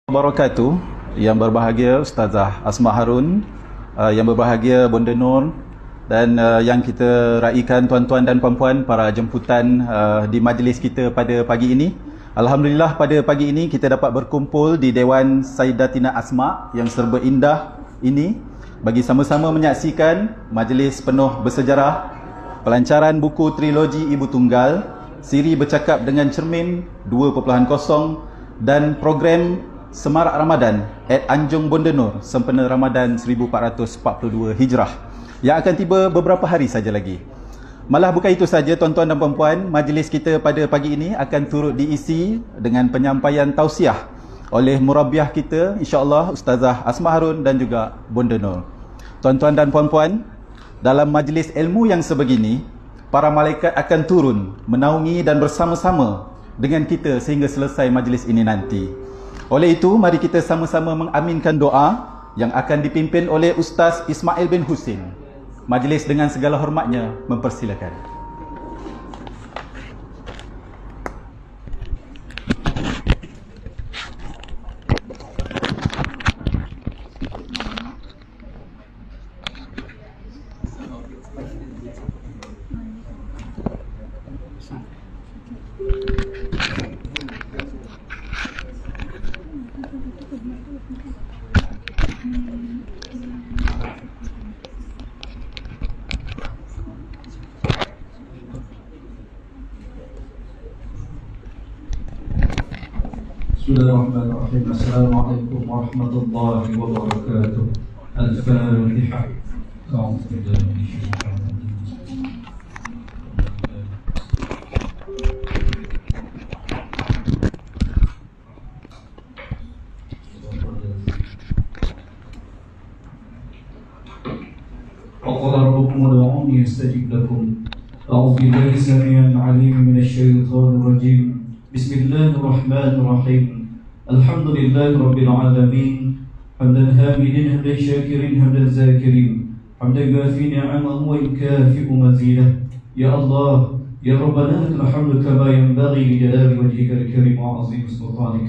Wabarakatuh. Yang berbahagia Ustazah Asma Harun, yang berbahagia Bonda Nur, dan yang kita raikan tuan-tuan dan puan-puan para jemputan di majlis kita pada pagi ini. Alhamdulillah, pada pagi ini kita dapat berkumpul di Dewan Sayyidatina Asma yang serba indah ini bagi sama-sama menyaksikan majlis penuh bersejarah pelancaran buku trilogi Ibu Tunggal, Siri Bercakap dengan Cermin 2.0 dan program Semarak Ramadan at Anjung Bonda Nur sempena Ramadan 1442 Hijrah yang akan tiba beberapa hari saja lagi. Malah bukan itu saja tuan-tuan dan puan-puan, majlis kita pada pagi ini akan turut diisi dengan penyampaian tausiah oleh murabiah kita, insya-Allah Ustazah Asma Harun dan juga Bonda Nur. Tuan-tuan dan puan-puan, dalam majlis ilmu yang sebegini, para malaikat akan turun menaungi dan bersama-sama dengan kita sehingga selesai majlis ini nanti. Oleh itu, mari kita sama-sama mengaminkan doa yang akan dipimpin oleh Ustaz Ismail bin Husin. Majlis dengan segala hormatnya mempersilakan. Bismillahirrahmanirrahim. Assalamualaikum warahmatullahi wabarakatuh. Al-Fatihah. وقال ربكم ادعوني استجب لكم. أعوذ بالله السميع العليم من الشيطان الرجيم. بسم الله الرحمن الرحيم. الحمد لله رب العالمين. حمدا حامدين حمدا شاكرين حمدا ذاكرين حمدا يوافي نعمه ويكافئ مزيده. يا الله يا ربنا لك الحمد كما ينبغي لجلال وجهك الكريم وعظيم سلطانك.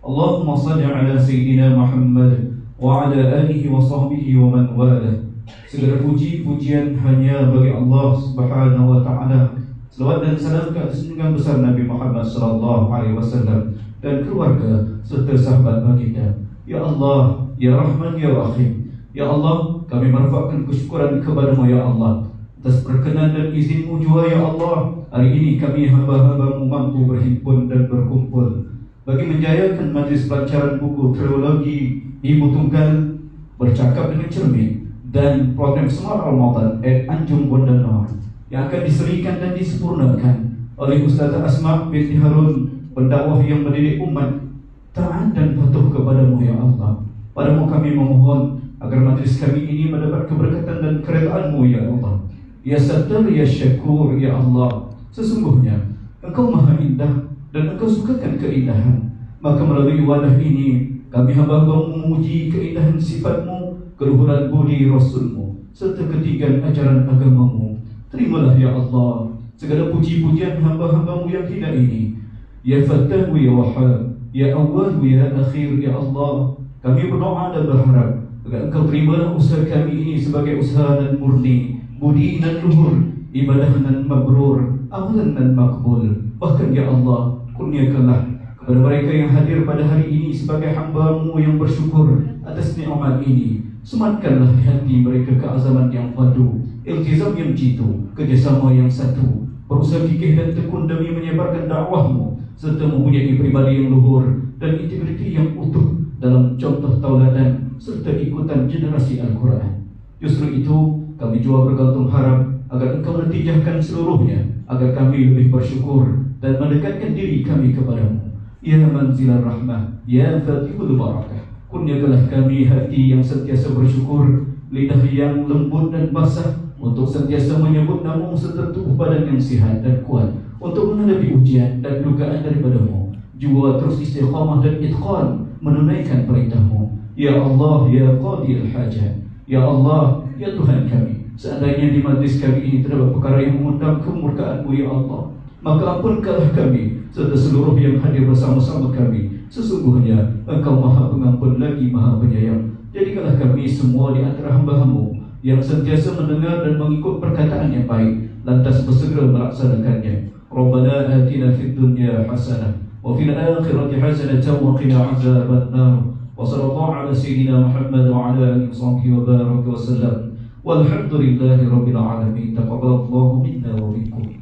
اللهم صل على سيدنا محمد وعلى آله وصحبه ومن والاه. Segala puji-pujian hanya bagi Allah Subhanahu wa taala. Selawat dan salam ke atas junjungan besar Nabi Muhammad sallallahu alaihi wasallam dan keluarga serta sahabat baginda. Ya Allah, ya Rahman, ya Rahim. Ya Allah, kami merafakkan kesyukuran kepada-Mu ya Allah atas perkenan dan izin-Mu jua ya Allah. Hari ini kami hamba-hamba-Mu mampu berhimpun dan berkumpul bagi menjayakan majlis pelancaran buku trilogi Ibu Tunggal, Bercakap dengan Cermin, dan program Semarak Ramadan at Anjung Bonda Nur yang akan diserikan dan disempurnakan oleh Ustazah Asma binti Harun, pendakwah yang mendidik umat taat dan patuh kepada-Mu ya Allah. Padamu kami memohon agar majlis kami ini mendapat keberkatan dan keredaan-Mu ya Allah. Ya Sattar, ya Syakur, ya Allah. Sesungguhnya Engkau maha indah dan Engkau sukakan keindahan. Maka melalui wadah ini kami hamba-Mu memuji keindahan sifat-Mu, keluhuran budi Rasul-Mu serta ketiga ajaran agama-Mu. Terimalah ya Allah segala puji-pujian hamba-hamba-Mu yang hina ini. Ya Fattahu ya Wahhab, ya Awwal ya Akhir ya Allah. Kami berdoa dan berharap agar Engkau terimalah usaha kami ini sebagai usaha dan murni, budi dan luhur, ibadah dan mabrur, amalan dan makbul. Bahkan ya Allah, kurniakanlah kepada mereka yang hadir pada hari ini sebagai hamba-Mu yang bersyukur atas nikmat ini. Sematkanlah hati mereka keazaman yang padu, iltizam yang jitu, kerjasama yang satu, berusaha gigih dan tekun demi menyebarkan dakwah-Mu serta mempunyai pribadi yang luhur dan integriti yang utuh dalam contoh tauladan serta ikutan generasi Al-Quran. Justru itu kami juga bergantung harap agar Engkau menetijahkan seluruhnya agar kami lebih bersyukur dan mendekatkan diri kami kepada-Mu. Ya Manzilar Rahmah, Ya Fatihul Barakah. Kurniakanlah kami hati yang sentiasa bersyukur, lidah yang lembut dan basah untuk sentiasa menyebut nama-Mu serta tubuh badan yang sihat dan kuat untuk menghadapi ujian dan dugaan daripada-Mu. Jua terus istiqamah dan itqan menunaikan perintah-Mu. Ya Allah, Ya Qadil Hajat. Ya Allah, Ya Tuhan kami, seandainya di majlis kami ini terdapat perkara yang mengundang kemurkaan-Mu ya Allah, maka ampunkanlah kami serta seluruh yang hadir bersama-sama kami Sesungguhnya Engkau Maha Pengampun lagi Maha Penyayang. Jadikanlah kami semua di antara hamba-Hamba yang sentiasa mendengar dan mengikut perkataan yang baik, lantas bersegera melaksanakannya. Rabbana atina fid dunya hasanah wa fil akhirati hasanatan wa qina azabannar. Wa sallallahu ala sayyidina Muhammad wa ala alihi wa baraka wa sallam. Walhamdulillahi rabbil alamin. Taqabbalallahu minna wa minkum.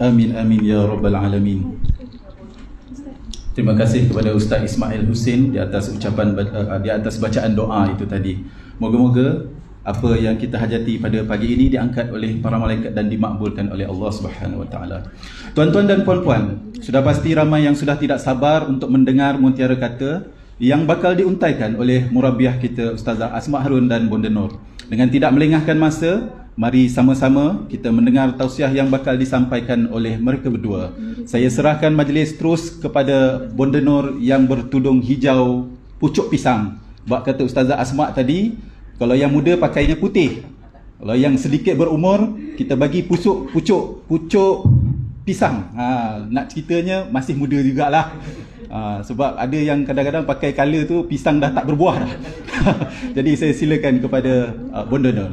Amin amin ya rabbal alamin. Terima kasih kepada Ustaz Ismail Husin di atas ucapan di atas bacaan doa itu tadi. Moga-moga apa yang kita hajati pada pagi ini diangkat oleh para malaikat dan dimakbulkan oleh Allah Subhanahu wa taala. Tuan-tuan dan puan-puan, sudah pasti ramai yang sudah tidak sabar untuk mendengar Mutiara Kata yang bakal diuntaikan oleh murabiah kita Ustazah Asma Harun dan Bonda Nur. Dengan tidak melengahkan masa, mari sama-sama kita mendengar tausiah yang bakal disampaikan oleh mereka berdua. Saya serahkan majlis terus kepada Bonda Nur yang bertudung hijau pucuk pisang. Bak kata Ustazah Asma tadi, kalau yang muda pakainya putih. Kalau yang sedikit berumur, kita bagi pucuk pisang. Nak ceritanya masih muda jugalah. Sebab ada yang kadang-kadang pakai color tu pisang dah tak berbuah dah. Jadi saya silakan kepada Bonda Nur.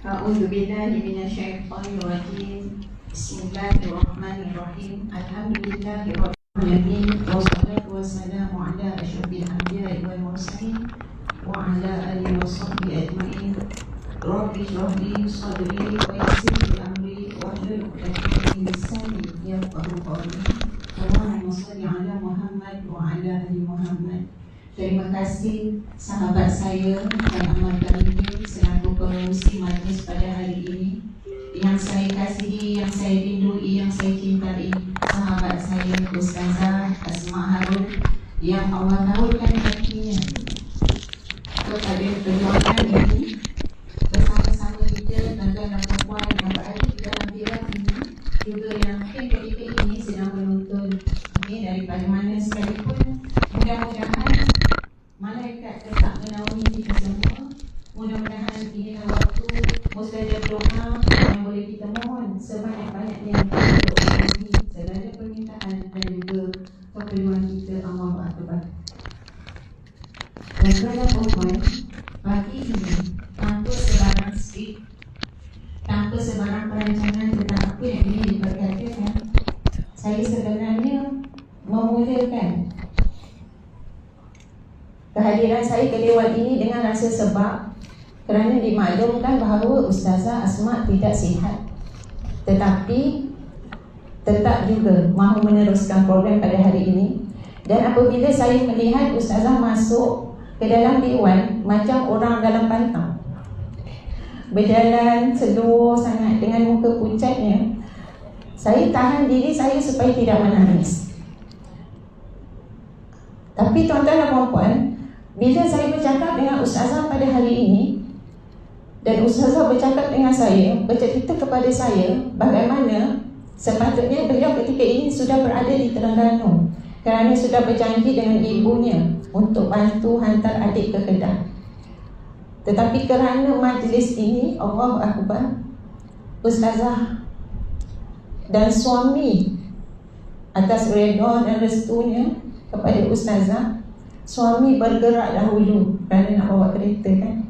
A'udzubillahi minasyaitonirrajim. Bismillahirrahmanirrahim. Alhamdulillahirabbil alamin. Wassalatu wassalamu ala asyrofil anbiya'i wal mursalin wa ala alihi washabbihi ajmain. Rabbi shrah li sadri wa yassir li amri wahlul 'uqdatam min lisani yafqahu qawli. Allahumma shalli ala Muhammad wa ala ali Muhammad. Terima kasih sahabat saya dan amal kami selaku pengurusi majlis pada hari ini. Yang saya kasihi, yang saya rindui, yang saya cintai, sahabat saya Ustazah Asma Harun yang Allah tahukan hatinya kepada perjuangan ini bersama-sama kita tuan-tuan dan puan yang berada di dalam bilik ini, juga yang mungkin ketika ini sedang menonton ini daripada mana sekalipun. Mudah-mudahan malaikat tetap menaungi kita semua. Mudah-mudahan inilah waktu mustajab doa yang boleh kita mohon sebanyak-banyaknya untuk memenuhi segala permintaan dan juga keperluan kita. Allahu Akbar. Dan kepada perempuan, pagi ini tanpa sebarang skrip, tanpa sebarang perancangan tentang apa yang ingin diperkatakan, saya sebenarnya memulakan kehadiran saya ke dewan ini dengan rasa sebab kerana dimaklumkan bahawa Ustazah Asma tidak sihat, tetapi tetap juga mahu meneruskan program pada hari ini. Dan apabila saya melihat Ustazah masuk ke dalam dewan macam orang dalam pantang, berjalan seluruh sangat dengan muka pucatnya, saya tahan diri saya supaya tidak menangis. Tapi tuan-tuan dan puan-puan, bila saya bercakap dengan Ustazah pada hari ini dan Ustazah bercakap dengan saya, bercerita kepada saya bagaimana sepatutnya beliau ketika ini sudah berada di Terengganu kerana sudah berjanji dengan ibunya untuk bantu hantar adik ke Kedah. Tetapi kerana majlis ini, Allahu Akbar, Ustazah dan suami atas redha dan restunya kepada Ustazah, suami bergerak dahulu kerana nak bawa kereta kan.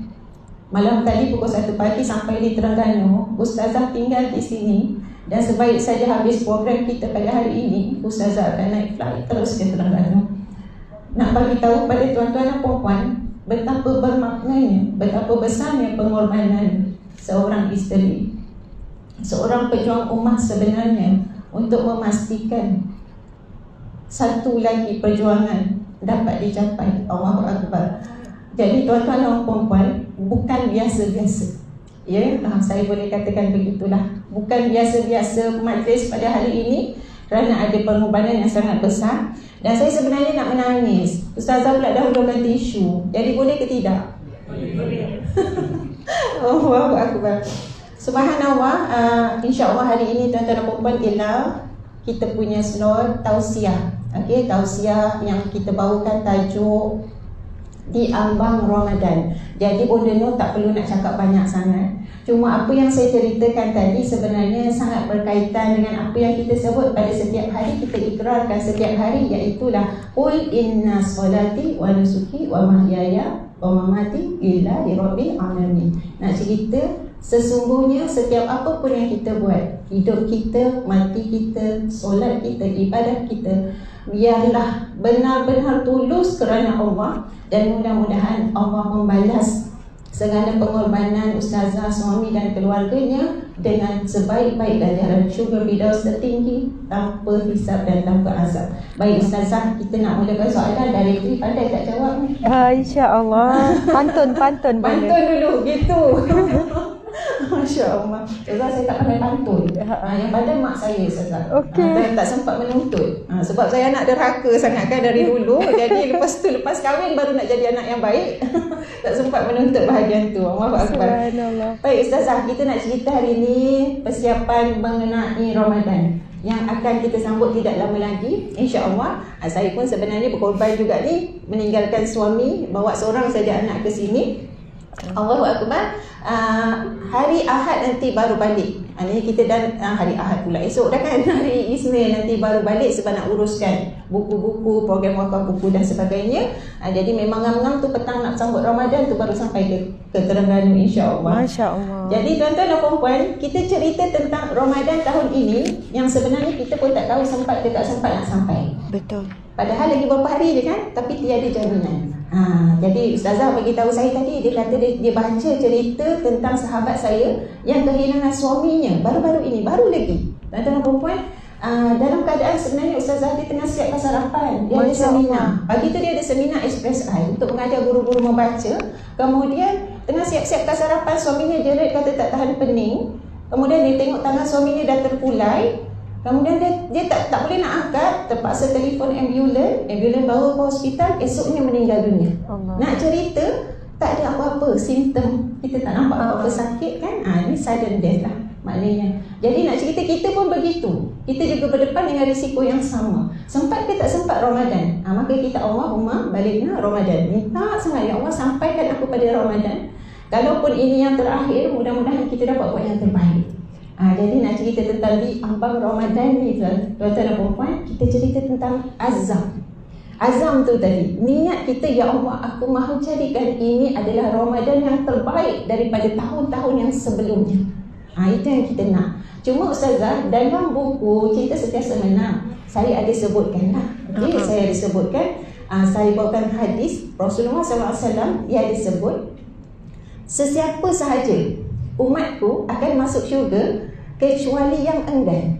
Malam tadi pukul 1 pagi sampai di Terengganu, Ustazah tinggal di sini. Dan sebaik saja habis program kita pada hari ini, Ustazah akan naik flight terus ke Terengganu. Nak bagi tahu pada tuan-tuan dan puan-puan betapa bermaknanya, betapa besarnya pengorbanan seorang isteri, seorang pejuang ummah sebenarnya untuk memastikan satu lagi perjuangan dapat dicapai. Allahu Akbar. Jadi tuan-tuan dan puan-puan, bukan biasa-biasa. Ya, saya boleh katakan begitulah. Bukan biasa-biasa majlis pada hari ini kerana ada pengorbanan yang sangat besar. Dan saya sebenarnya nak menangis. Ustazah pula dahulukan tisu. Jadi boleh ke tidak? Boleh. Allahu Akbar. Subhanallah. InsyaAllah hari ini tuan-tuan dan puan-puan ialah kita punya slot tausiah. Okey, tausiah yang kita bawakan tajuk di ambang Ramadan. Jadi Bonda Nur tak perlu nak cakap banyak sangat. Cuma apa yang saya ceritakan tadi sebenarnya sangat berkaitan dengan apa yang kita sebut pada setiap hari, kita ikrarkan setiap hari, iaitulah qul inna solati wa nusuki wa mahyaya wa mamati lillahi rabbil alamin. Nak cerita sesungguhnya setiap apa pun yang kita buat, hidup kita, mati kita, solat kita, ibadah kita, biarlah benar-benar tulus kerana Allah, dan mudah-mudahan Allah membalas segala pengorbanan ustazah, suami dan keluarganya dengan sebaik-baik ganjaran syurga firdaus tertinggi tanpa hisab dan tanpa azab. Baik ustazah, kita nak mulakan soalan dari Tri. Pandai tak jawab ni? InsyaAllah. Pantun Pantun dulu gitu. Masya Allah. Ustazah, saya tak pandai pantun. Yang pandai mak saya ustazah. Okey. Tak sempat menuntut. Sebab saya anak derhaka sangat kan dari dulu. Jadi lepas kahwin baru nak jadi anak yang baik. Tak sempat menuntut bahagian tu. Maaf akbar. Subhanallah. Baik ustazah, kita nak cerita hari ni persiapan mengenai Ramadan yang akan kita sambut tidak lama lagi, insya-Allah. Saya pun sebenarnya berkorban juga ni, meninggalkan suami, bawa seorang saja anak ke sini. Allahu akbar. Hari Ahad nanti baru balik. Ini kita dah hari Ahad pula, esok dah kan, hari Isnin nanti baru balik sebab nak uruskan buku-buku, program wakaf buku dan sebagainya. Jadi memang ngam-ngam tu petang nak sambut Ramadan tu baru sampai ke Terengganu, insya-Allah. Masya-Allah. Jadi tuan-tuan dan puan-puan, kita cerita tentang Ramadan tahun ini yang sebenarnya kita pun tak tahu sempat ke tak sempat nak sampai. Betul. Padahal lagi beberapa hari je kan, tapi tiada jaminan. Jadi ustazah bagi tahu saya tadi, dia kata dia baca cerita tentang sahabat saya yang kehilangan suaminya baru-baru ini, baru lagi. Tuan-tuan dan puan-puan, dalam keadaan sebenarnya ustazah dia tengah siapkan sarapan, dia ada seminar. Pagi tu dia ada seminar Express Eye untuk mengajar guru-guru membaca. Kemudian tengah siap-siapkan sarapan, suaminya jerit kata tak tahan pening. Kemudian dia tengok tangan suaminya dah terkulai. Kemudian dia tak boleh nak angkat, terpaksa telefon ambulans bawa ke hospital, esoknya meninggal dunia. Allah. Nak cerita tak ada apa-apa simptom, kita tak nampak apa-apa sakit kan. Ini sudden death lah maknanya. Jadi nak cerita kita pun begitu, kita juga berdepan dengan risiko yang sama. Sempat ke tak sempat Ramadan, maka kita Allahumma balikna Ramadan, minta sangat ya Allah sampaikan aku pada Ramadan. Kalaupun ini yang terakhir, mudah-mudahan kita dapat buat yang terbaik. Jadi nak cerita tentang di ambang Ramadan ni tuan-tuan dan puan-puan, kita cerita tentang azam. Azam tu tadi, niat kita, ya Allah aku mahu jadikan ini adalah Ramadan yang terbaik daripada tahun-tahun yang sebelumnya. Itu yang kita nak. Cuma ustazah, dalam buku Cinta Sentiasa Menang, saya ada sebutkan lah. Saya ada sebutkan, saya bawakan hadis Rasulullah SAW, dia ada sebut, sesiapa sahaja umatku akan masuk syurga kecuali yang enggan.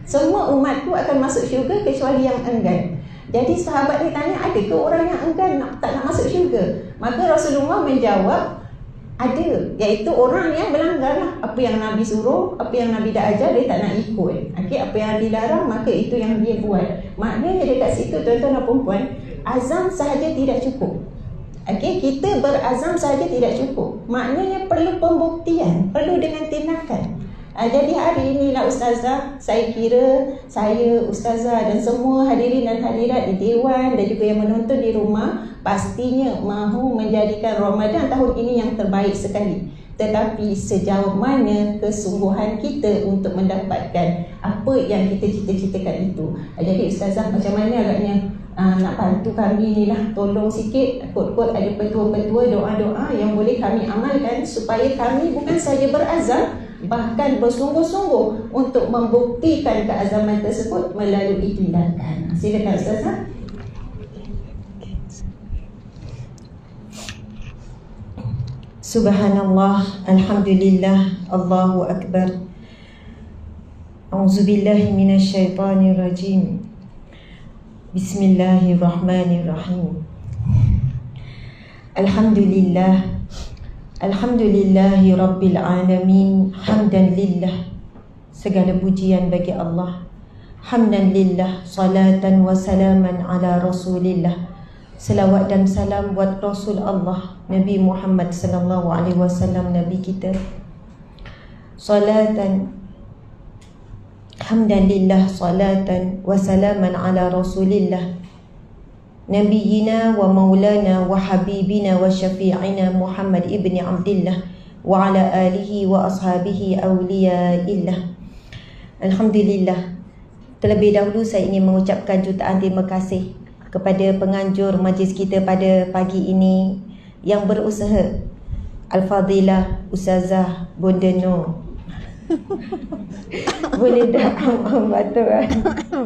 Semua umatku akan masuk syurga kecuali yang enggan. Jadi sahabat ni tanya, ada ke orang yang enggan tak nak masuk syurga? Maka Rasulullah menjawab, ada, iaitu orang yang melanggar lah apa yang Nabi suruh, apa yang Nabi dah ajar, dia tak nak ikut. Apa yang dilarang, maka itu yang dia buat. Maknanya dekat situ tuan-tuan dan puan-puan, azam sahaja tidak cukup. Kita berazam saja tidak cukup. Maknanya perlu pembuktian, perlu dengan tindakan. Jadi hari inilah ustazah, saya kira saya, ustazah dan semua hadirin dan hadirat di Dewan dan juga yang menonton di rumah pastinya mahu menjadikan Ramadan tahun ini yang terbaik sekali. Tetapi sejauh mana kesungguhan kita untuk mendapatkan apa yang kita cita-citakan itu. Jadi ustazah, macam mana agaknya nak bantu kami ni lah, tolong sikit, kod-kod ada petua-petua, doa-doa yang boleh kami amalkan supaya kami bukan saja berazam, bahkan bersungguh-sungguh untuk membuktikan keazaman tersebut melalui tindakan. Silakan ustazah. Subhanallah, alhamdulillah, Allahu akbar. A'udzubillahi minasyaitonirrajim. Bismillahirrahmanirrahim. Alhamdulillah, alhamdulillahi rabbil alamin. Hamdan lillah, segala pujian bagi Allah. Hamdan lillah, salatan wa salaman ala rasulillah. Selawat dan salam buat Rasul Allah Nabi Muhammad sallallahu alaihi wasallam, Nabi kita. Salatan, hamdan lillah, salatan wa salaman ala rasulillah. Nabiyyina wa maulana wa habibina wa syafi'ina Muhammad ibn Abdillah wa ala alihi wa ashabihi awliyaillah. Alhamdulillah. Terlebih dahulu saya ingin mengucapkan jutaan terima kasih kepada penganjur majlis kita pada pagi ini yang berusaha, Al-Fadilah Ustazah Bonda Nur. Boleh tak bantu kan?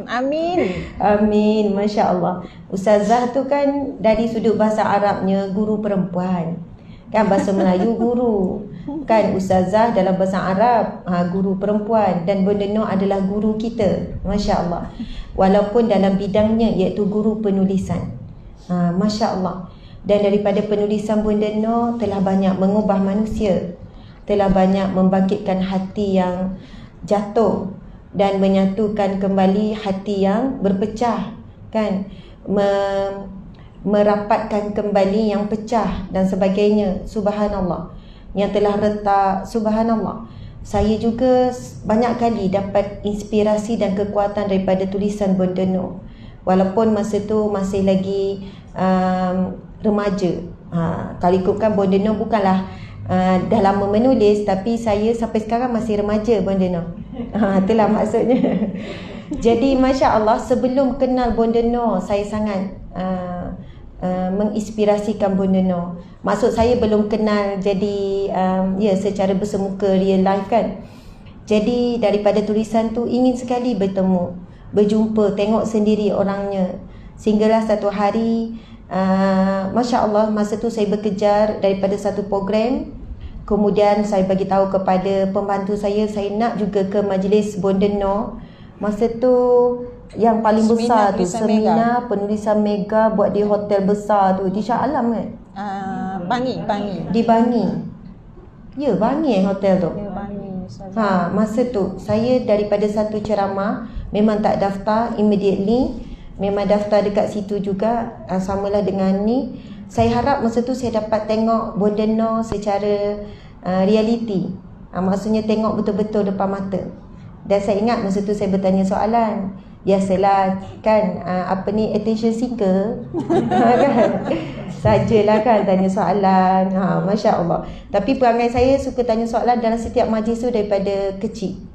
Amin. Amin, Masya Allah. Ustazah tu kan dari sudut bahasa Arabnya guru perempuan, kan bahasa Melayu guru, kan Ustazah dalam bahasa Arab guru perempuan, dan Bonda Nur adalah guru kita, Masya Allah. Walaupun dalam bidangnya iaitu guru penulisan, Masya Allah. Dan daripada penulisan Bonda Nur telah banyak mengubah manusia, telah banyak membangkitkan hati yang jatuh dan menyatukan kembali hati yang berpecah, kan, merapatkan kembali yang pecah dan sebagainya. Subhanallah, yang telah retak. Subhanallah. Saya juga banyak kali dapat inspirasi dan kekuatan daripada tulisan Bonda Nur, walaupun masa tu masih lagi remaja. Kalau ikutkan Bonda Nur bukanlah dah lama menulis, tapi saya sampai sekarang masih remaja Bonda Nur. Itulah maksudnya. Jadi Masya Allah, sebelum kenal Bonda Nur, saya sangat menginspirasikan Bonda Nur. Maksud saya belum kenal jadi secara bersemuka real life, kan. Jadi daripada tulisan tu ingin sekali bertemu, berjumpa, tengok sendiri orangnya. Sehinggalah satu hari, Masya Allah, masa tu saya bekerja daripada satu program. Kemudian saya bagi tahu kepada pembantu saya nak juga ke majlis Bonda Nur. Masa tu yang paling besar tu seminar penulisan mega buat di hotel besar tu di Shah Alam, kan? Bangi. Di Bangi. Ya, Bangi hotel tu. Ya, Bangi. Masa tu saya daripada satu ceramah memang tak daftar immediately. Memang daftar dekat situ juga, samalah dengan ni. Saya harap masa tu saya dapat tengok Bonda Nur secara reality. Maksudnya tengok betul-betul depan mata. Dan saya ingat masa tu saya bertanya soalan. Biasalah kan, attention seeker. Kan? Sajalah kan tanya soalan. Masya Allah. Tapi perangai saya suka tanya soalan dalam setiap majlis tu daripada kecil.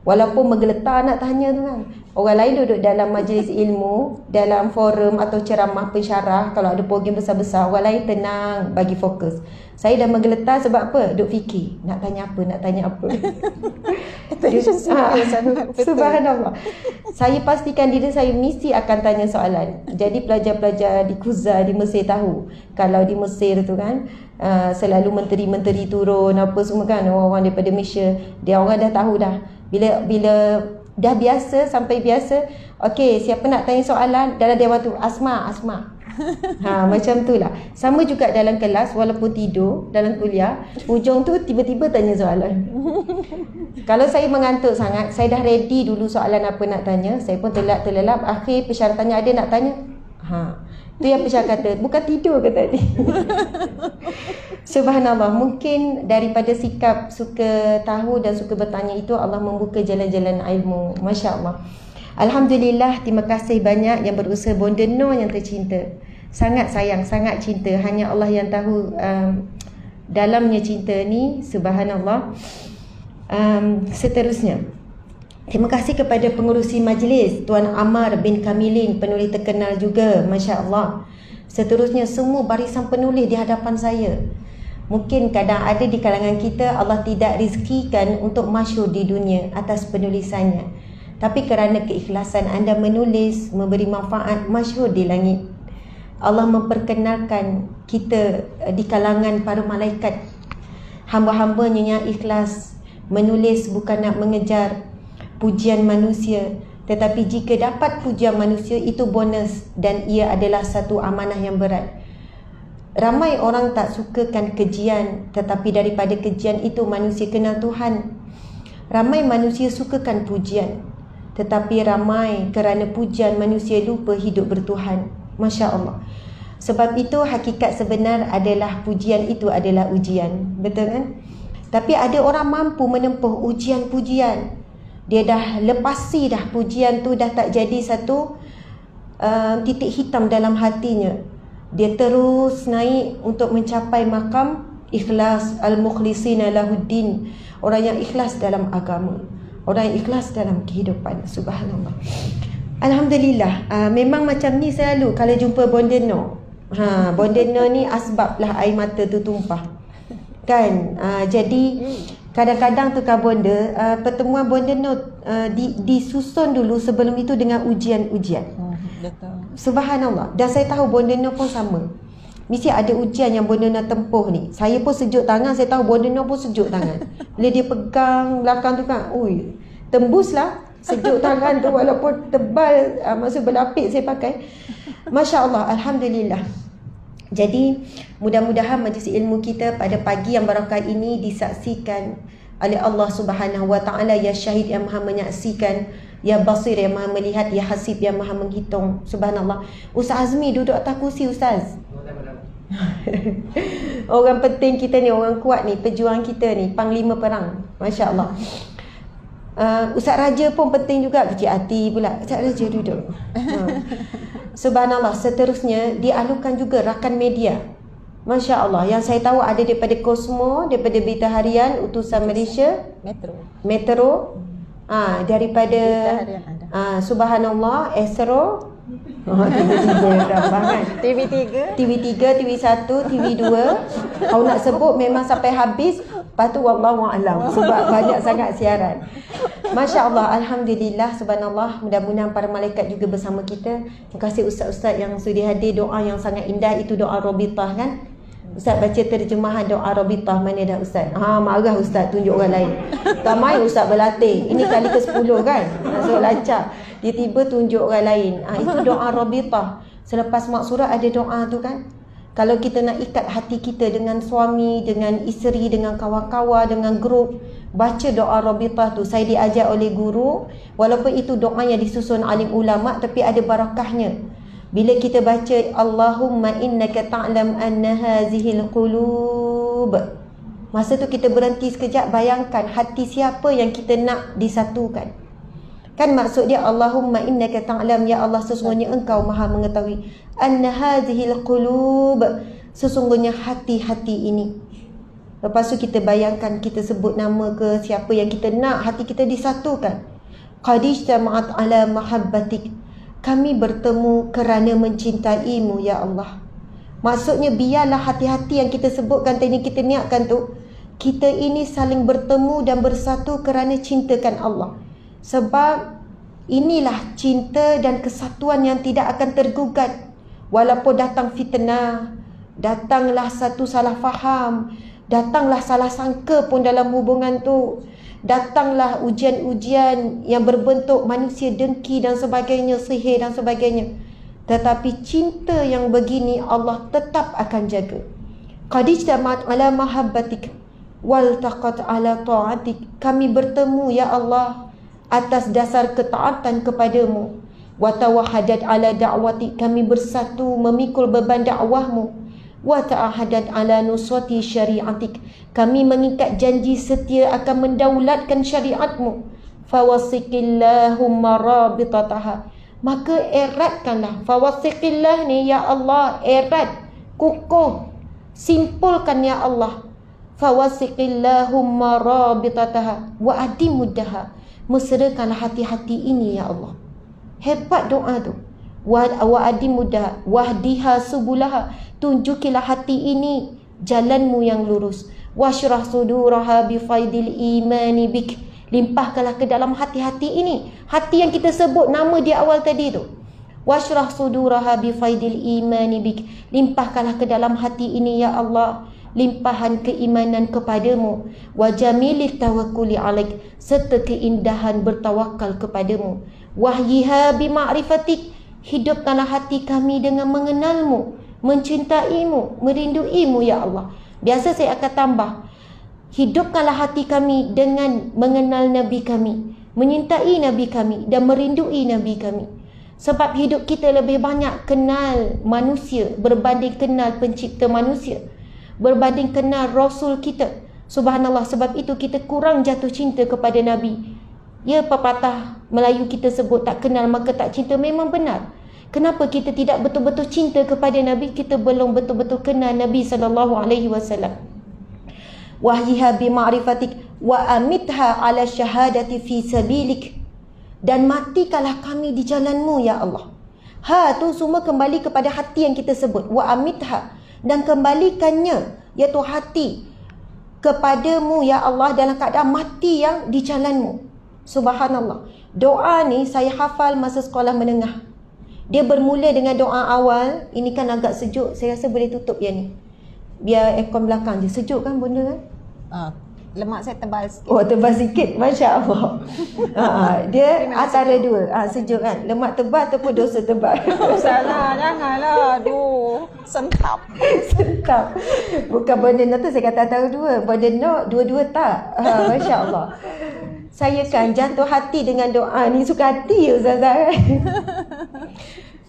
Walaupun menggeletar nak tanya tu, kan. Orang lain duduk dalam majlis ilmu, dalam forum atau ceramah pensyarah, kalau ada program besar-besar, orang lain tenang bagi fokus. Saya dah menggeletar sebab apa? Duk fikir, nak tanya apa. Subhanallah. Saya pastikan diri saya mesti akan tanya soalan. Jadi pelajar-pelajar di Kuza di Mesir tahu, kalau di Mesir tu kan, selalu menteri-menteri turun apa semua, kan, orang-orang daripada Malaysia, dia orang dah tahu dah. Bila dah biasa, sampai biasa, okey, siapa nak tanya soalan dalam dewan tu? Asma. Macam tu lah. Sama juga dalam kelas, walaupun tidur dalam kuliah, hujung tu tiba-tiba tanya soalan. Kalau saya mengantuk sangat, saya dah ready dulu soalan apa nak tanya, saya pun terlelap. Akhir persyaratannya ada nak tanya. Tu yang pesyak kata, bukan tidur ke tadi? Subhanallah, mungkin daripada sikap suka tahu dan suka bertanya itu, Allah membuka jalan-jalan ilmu. Masya Allah. Alhamdulillah, terima kasih banyak yang berusaha. Bonda Nur yang tercinta, sangat sayang, sangat cinta. Hanya Allah yang tahu dalamnya cinta ni. Subhanallah. Seterusnya, terima kasih kepada pengurusi majlis, Tuan Amar bin Kamilin, penulis terkenal juga, Masya Allah. Seterusnya, semua barisan penulis di hadapan saya. Mungkin kadang ada di kalangan kita Allah tidak rezekikan untuk masyhur di dunia atas penulisannya, tapi kerana keikhlasan anda menulis, memberi manfaat, masyhur di langit. Allah memperkenalkan kita di kalangan para malaikat, hamba-hambanya yang ikhlas, menulis bukan nak mengejar pujian manusia, tetapi jika dapat pujian manusia itu bonus, dan ia adalah satu amanah yang berat. Ramai orang tak sukakan kejian, tetapi daripada kejian itu manusia kenal Tuhan. Ramai manusia sukakan pujian, tetapi ramai kerana pujian manusia lupa hidup bertuhan. Masya Allah. Sebab itu hakikat sebenar adalah pujian itu adalah ujian. Betul, kan? Tapi ada orang mampu menempuh ujian-pujian. Dia dah lepasi dah pujian tu, dah tak jadi satu titik hitam dalam hatinya. Dia terus naik untuk mencapai makam ikhlas, al-mukhlisina lahuddin, orang yang ikhlas dalam agama, orang yang ikhlas dalam kehidupan. Subhanallah. Alhamdulillah. Memang macam ni selalu kalau jumpa Bondeno. Bondeno ni asbablah air mata tu tumpah. Kan? Jadi kadang-kadang tu kan bonda, pertemuan Bondeno disusun dulu sebelum itu dengan ujian-ujian. Betul. Subhanallah. Dan saya tahu Bondeno pun sama. Mesti ada ujian yang Bondeno tempuh ni. Saya pun sejuk tangan, saya tahu Bondeno pun sejuk tangan. Bila dia pegang belakang tu kan, ui, tembuslah sejuk tangan tu walaupun tebal, maksud berlapik saya pakai. Masya Allah, Alhamdulillah. Jadi mudah-mudahan majlis ilmu kita pada pagi yang barakah ini disaksikan oleh Allah Subhanahu Wa Taala, ya Syahid yang Maha menyaksikan, ya Basir yang Maha melihat, ya Hasib yang Maha menghitung. Subhanallah. Ustaz Azmi duduk atas kursi Ustaz. Orang penting kita ni, orang kuat ni, pejuang kita ni, panglima perang. Masya Allah. Ustaz Raja pun penting juga, kecil hati pula. Ustaz Raja duduk. Subhanallah. Seterusnya dialukan juga rakan media. Masya Allah. Yang saya tahu ada daripada Cosmo, daripada Berita Harian Utusan Malaysia, Metro, daripada Subhanallah, Esro, TV3, TV1, TV2. Kalau nak sebut memang sampai habis. Lepas tu wallahualam, sebab banyak sangat siaran. Masya Allah, Alhamdulillah, Subhanallah. Mudah-mudahan para malaikat juga bersama kita. Terima kasih ustaz-ustaz yang sudi hadir. Doa yang sangat indah itu doa Rabitah kan. Ustaz baca terjemahan doa Rabitah. Mana dah ustaz? Marah ustaz tunjuk orang lain. Tak main ustaz berlatih. Ini kali ke-10 kan. So lancar. Dia tiba tunjuk orang lain. Itu doa Rabitah. Selepas mak surat ada doa tu kan. Kalau kita nak ikat hati kita dengan suami, dengan isteri, dengan kawan-kawan, dengan grup, baca doa Rabitah tu. Saya diajar oleh guru, walaupun itu doa yang disusun alim ulama, tapi ada barakahnya. Bila kita baca Allahumma innaka ta'lam anna hazihil qulub, masa tu kita berhenti sekejap, bayangkan hati siapa yang kita nak disatukan. Kan maksud dia Allahumma innaka ta'lam, ya Allah sesungguhnya engkau maha mengetahui, anna hazihil qulub, sesungguhnya hati-hati ini. Lepas tu kita bayangkan, kita sebut nama ke siapa yang kita nak hati kita disatukan. Qad ijtama'at ala mahabbatik, kami bertemu kerana mencintaimu ya Allah. Maksudnya biarlah hati-hati yang kita sebutkan tadi, kita niatkan tu, kita ini saling bertemu dan bersatu kerana cintakan Allah. Sebab inilah cinta dan kesatuan yang tidak akan tergugat. Walaupun datang fitnah, datanglah satu salah faham, datanglah salah sangka pun dalam hubungan tu, datanglah ujian-ujian yang berbentuk manusia dengki dan sebagainya, sihir dan sebagainya, tetapi cinta yang begini Allah tetap akan jaga. Qad ijtama'at ala mahabbatik wal taqat ala ta'atik, kami bertemu ya Allah atas dasar ketaatan kepadamu. Wa tawahadat ala da'wati, kami bersatu memikul beban dakwahmu. Wa ta'ahadat ala nuswati syariatik, kami mengikat janji setia akan mendaulatkan syariatmu. Fawasiqillahumma rabitataha, maka eratkanlah. Fawasiqillah ni ya Allah, erat, kukuh, simpulkan ya Allah. Fawasiqillahumma rabitataha wa adimuddaha, meserakanlah hati-hati ini ya Allah. Hebat doa tu. Wa adimuddaha wahdiha subulaha, tunjukilah hati ini jalanmu yang lurus. Washrah suduraha bifaidil imani bik, limpahkanlah ke dalam hati-hati ini, hati yang kita sebut nama di awal tadi tu. Washrah suduraha bifaidil imani bik, limpahkanlah ke dalam hati ini ya Allah limpahan keimanan kepadamu. Wa jamilit tawakkuli alaik, serta keindahan bertawakal kepadamu. Wahyiha bima'rifatik, hidupkanlah hati kami dengan mengenalmu, mencintaimu, merinduimu ya Allah. Biasa saya akan tambah, hidupkanlah hati kami dengan mengenal Nabi kami, menyintai Nabi kami dan merindui Nabi kami. Sebab hidup kita lebih banyak kenal manusia berbanding kenal pencipta manusia, berbanding kenal Rasul kita. Subhanallah, sebab itu kita kurang jatuh cinta kepada Nabi. Ya, pepatah Melayu kita sebut tak kenal maka tak cinta, memang benar. Kenapa kita tidak betul-betul cinta kepada Nabi? Kita belum betul-betul kenal Nabi SAW. Wahyiha bima'rifatik wa amitha ala syahadati fi sabilik. Dan matikanlah kami di jalanmu ya Allah. Ha tu semua kembali kepada hati yang kita sebut. Wa amitha, dan kembalikannya, iaitu hati, kepadamu ya Allah dalam keadaan mati yang di jalanmu. Subhanallah. Doa ni saya hafal masa sekolah menengah. Dia bermula dengan doa awal. Ini kan agak sejuk. Saya rasa boleh tutup yang ni. Biar aircon belakang je. Sejuk kan benda kan? Lemak saya tebal sikit. Oh, tebal sikit. Masya Allah. Dia antara dua. Sejuk kan? Lemak tebal ataupun dosa tebal. Salah, janganlah. Aduh, sentap. Sentap. Bukan benda tu saya kata antara dua. Benda dua-dua tak. Masya Allah. Saya kan jatuh hati dengan doa ni. Suka hati Ustazah kan?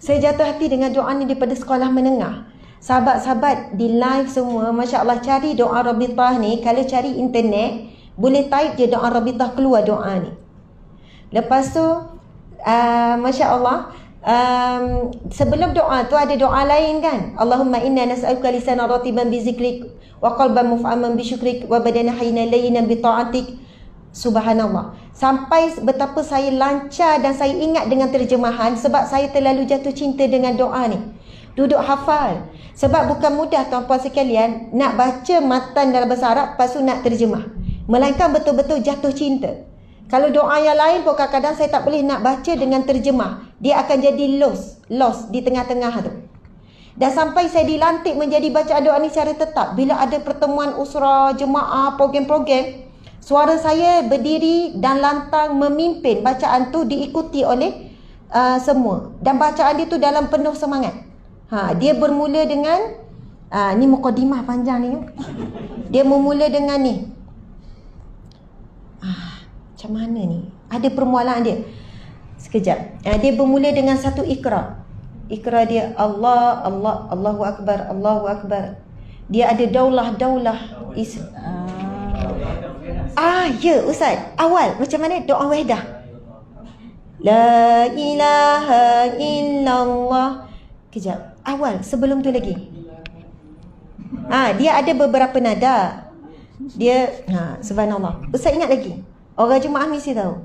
Saya jatuh hati dengan doa ni daripada sekolah menengah. Sahabat-sahabat di live semua, Masya Allah, cari doa Rabitah ni. Kalau cari internet, boleh type je doa Rabitah, keluar doa ni. Lepas tu Masya Allah, sebelum doa tu ada doa lain kan. Allahumma inna nas'aluka lisanan ratiban bi zikrik, wa qalban muf'aman bi syukrik, wa badana hayyinan layyinan bi ta'atik. Subhanallah. Sampai betapa saya lancar dan saya ingat dengan terjemahan, sebab saya terlalu jatuh cinta dengan doa ni. Duduk hafal. Sebab bukan mudah tuan-puan sekalian nak baca matan dalam bahasa Arab, lepas tu nak terjemah. Melainkan betul-betul jatuh cinta. Kalau doa yang lain pun kadang-kadang saya tak boleh nak baca dengan terjemah. Dia akan jadi lost di tengah-tengah tu. Dan sampai saya dilantik menjadi bacaan doa ni secara tetap. Bila ada pertemuan usrah, jemaah, program-program, suara saya berdiri dan lantang memimpin bacaan tu, diikuti oleh semua. Dan bacaan dia tu dalam penuh semangat. Dia bermula dengan ni mukadimah panjang ni kan. Dia memula dengan ni. Macam mana ni? Ada permulaan dia. Sekejap. Dia bermula dengan satu ikrar. Ikrar dia Allah, Allah, Allahu Akbar, Allahu Akbar. Dia ada daulah ya Ustaz. Awal macam mana? Doa wahdah. La ilaha illallah. Kejap. Awal sebelum tu lagi. Dia ada beberapa nada. Dia subhanallah. Ustaz ingat lagi? Orang jemaah mesti tahu.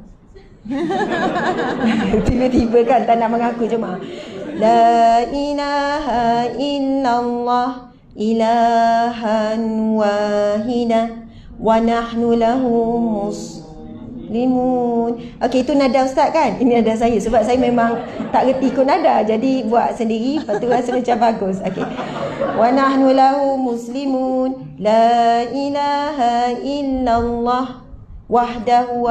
Tiba-tiba kan tak nak mengaku jemaah. La ilaha illallah ilahan wahida wa nahnu lahu muslimun. Okey, itu nada Ustaz kan? Ini nada saya sebab saya memang tak reti ikut nada, jadi buat sendiri, lepas tu rasa macam bagus. Okey. Wa nahnu lahu muslimun la ilaha illallah wahdahu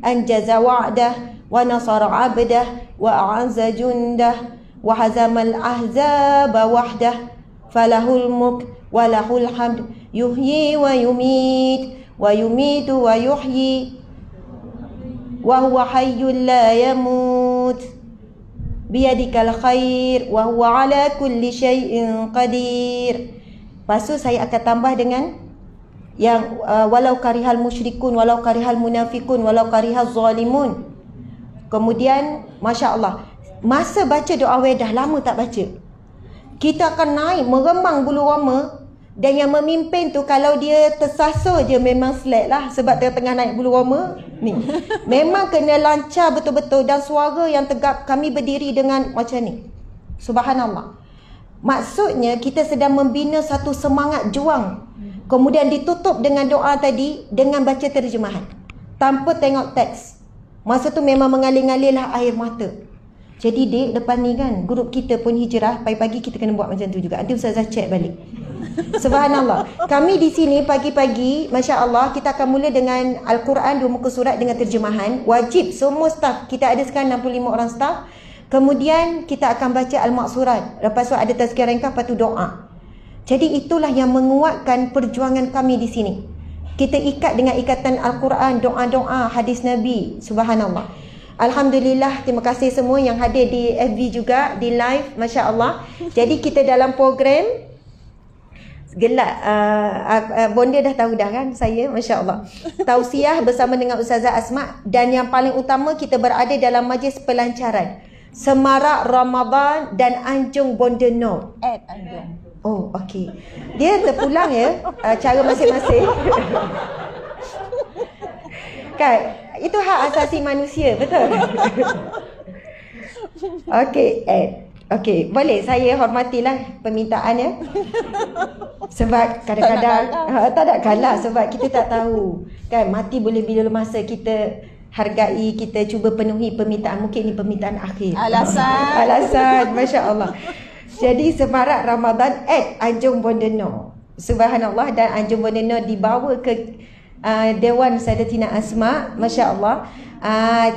anjaza wa'dah wa nasara 'abdah wa a'azza jundah wa hazamal ahzaba wahdah falahul mulk wa lahul hamd yuhyi wa yumitu wa yuhyi wa huwa hayyul la yamut biyadikal khair wa huwa ala kulli syai'in qadir. Lepas tu saya akan tambah dengan yang walau karihal musyrikun, walau karihal munafikun, walau karihal zalimun. Kemudian Masya Allah, masa baca doa wedah, lama tak baca, kita akan naik meremang bulu roma. Dan yang memimpin tu kalau dia tersasar je memang slack lah, sebab tengah naik bulu roma ni. Memang kena lancar betul-betul dan suara yang tegap. Kami berdiri dengan macam ni. Subhanallah. Maksudnya kita sedang membina satu semangat juang. Kemudian ditutup dengan doa tadi dengan baca terjemahan tanpa tengok teks. Masa tu memang mengalir-ngalirlah air mata. Jadi Dik, lepas ni kan grup kita pun hijrah, pagi-pagi kita kena buat macam tu juga. Nanti Ustazah check balik. Subhanallah. Kami di sini pagi-pagi, Masya Allah, kita akan mula dengan Al-Quran 2 muka surat dengan terjemahan. Wajib semua staf. Kita ada sekarang 65 orang staf. Kemudian kita akan baca Al-Maqsurat. Lepas tu ada tazkirah ringkas, lepas tu doa. Jadi itulah yang menguatkan perjuangan kami di sini. Kita ikat dengan ikatan Al-Quran, doa-doa, hadis Nabi. Subhanallah. Alhamdulillah, terima kasih semua yang hadir di FB juga, di live, Masya Allah. Jadi kita dalam program gelak, Bonda dah tahu dah kan saya, Masya Allah. Tausiah bersama dengan Ustazah Asma. Dan yang paling utama, kita berada dalam majlis pelancaran. Semarak Ramadan dan Anjung Bondenor. Anjung. Oh, okey. Dia terpulang ya, cara masing-masing. Kan, itu hak asasi manusia, betul? Okey, okey, boleh saya hormatilah permintaannya. Sebab kadang-kadang tak nak kalah sebab kita tak tahu. Kan, mati boleh bila masa kita hargai, kita cuba penuhi permintaan. Mungkin ini permintaan akhir. Alasan, masya-Allah. Jadi semarak Ramadan Anjung Bondenor. Subhanallah, dan Anjung Bondenor dibawa ke Dewan Sayyidatina Asma, masya-Allah.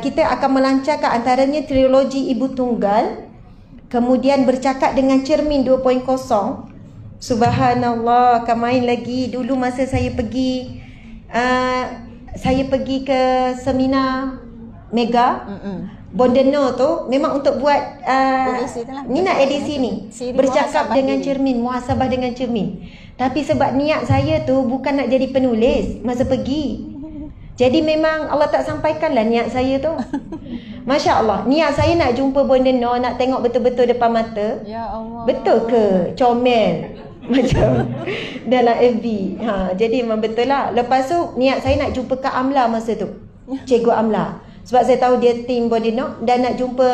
Kita akan melancarkan antaranya trilogi Ibu Tunggal, kemudian bercakap dengan cermin 2.0. Subhanallah, akan main lagi. Dulu masa saya pergi ke seminar Mega Bondenor tu memang untuk buat ni nak edisi ni, bercakap dengan cermin, muhasabah dengan cermin. Tapi sebab niat saya tu bukan nak jadi penulis masa pergi, jadi memang Allah tak sampaikanlah niat saya tu. Masya Allah, niat saya nak jumpa Bondenor, nak tengok betul-betul depan mata. Ya Allah. Betul ke comel macam dalam FB? Jadi memang betul lah. Lepas tu niat saya nak jumpa Kak Amla masa tu, Cikgu Amla. Sebab saya tahu dia tim Bondenor, dan nak jumpa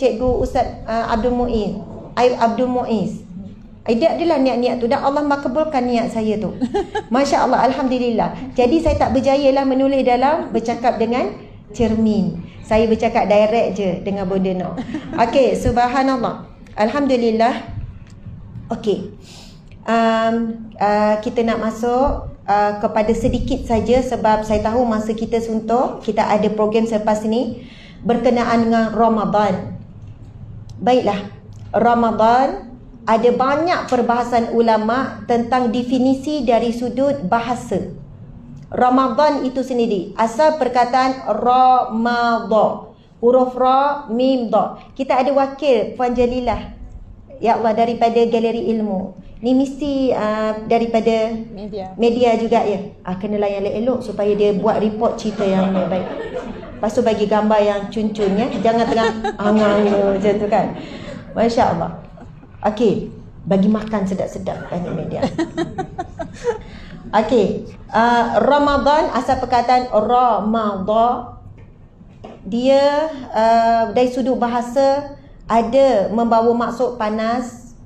Cikgu Ustaz Abdul Muiz. Dia adalah niat-niat tu, dan Allah makbulkan niat saya tu. Masya Allah, alhamdulillah. Jadi saya tak berjaya lah menulis dalam bercakap dengan cermin. Saya bercakap direct je dengan Bondenor. Okey, subhanallah. Alhamdulillah. Okey. Kita nak masuk kepada sedikit saja sebab saya tahu masa kita suntuk. Kita ada program selepas ini berkenaan dengan Ramadan. Baiklah, Ramadan ada banyak perbahasan ulama tentang definisi dari sudut bahasa. Ramadan itu sendiri, asal perkataan Ramadan, huruf Ra, Mim, Da. Kita ada wakil Puan Jalilah, ya Allah, daripada Galeri Ilmu. Ni mesti daripada media juga ya. Kena layan elok supaya dia buat report cerita yang baik. Lepas tu bagi gambar yang cun-cun ya. Jangan tengah hanga-hanga macam tu kan. Masya Allah. Okey, bagi makan sedap-sedap kan media. Okey, Ramadan, asal perkataan Ramadan, dia dari sudut bahasa ada membawa maksud panas,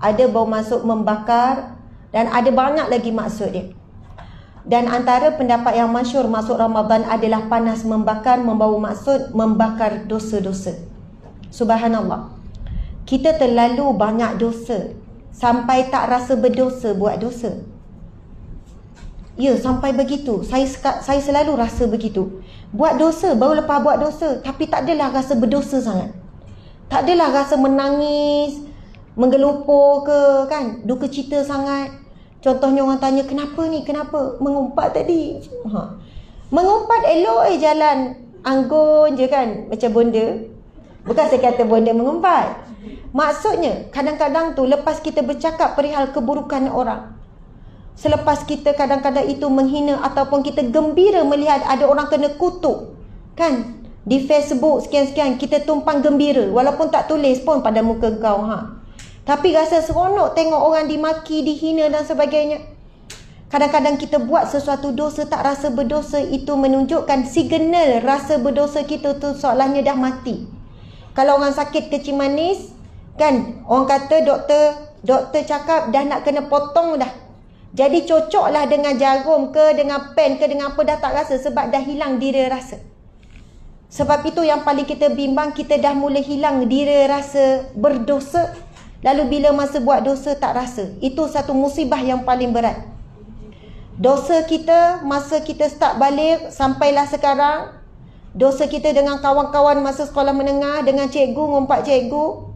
ada bawa maksud membakar, dan ada banyak lagi maksud dia. Dan antara pendapat yang masyhur maksud Ramadan adalah panas membakar, membawa maksud membakar dosa-dosa. Subhanallah. Kita terlalu banyak dosa sampai tak rasa berdosa buat dosa. Ya, sampai begitu. Saya selalu rasa begitu. Buat dosa, baru lepas buat dosa, tapi tak adalah rasa berdosa sangat. Tak adalah rasa menangis, menggelupur ke kan, duka cita sangat. Contohnya orang tanya, kenapa ni, kenapa? Mengumpat tadi. Mengumpat elok jalan anggun je kan, macam bonda. Bukan saya kata bonda mengumpat. Maksudnya kadang-kadang tu lepas kita bercakap perihal keburukan orang, selepas kita kadang-kadang itu menghina ataupun kita gembira melihat ada orang kena kutuk kan di Facebook sekian-sekian, kita tumpang gembira walaupun tak tulis pun pada muka kau tapi rasa seronok tengok orang dimaki, dihina dan sebagainya. Kadang-kadang kita buat sesuatu dosa tak rasa berdosa, itu menunjukkan signal rasa berdosa kita tu seolahnya dah mati. Kalau orang sakit kecil manis kan, orang kata doktor cakap dah nak kena potong dah. Jadi cocoklah dengan jarum ke, dengan pen ke, dengan apa, dah tak rasa sebab dah hilang dira rasa. Sebab itu yang paling kita bimbang, kita dah mula hilang dira rasa berdosa. Lalu bila masa buat dosa tak rasa. Itu satu musibah yang paling berat. Dosa kita masa kita start balik sampailah sekarang. Dosa kita dengan kawan-kawan masa sekolah menengah, dengan cikgu, ngumpat cikgu.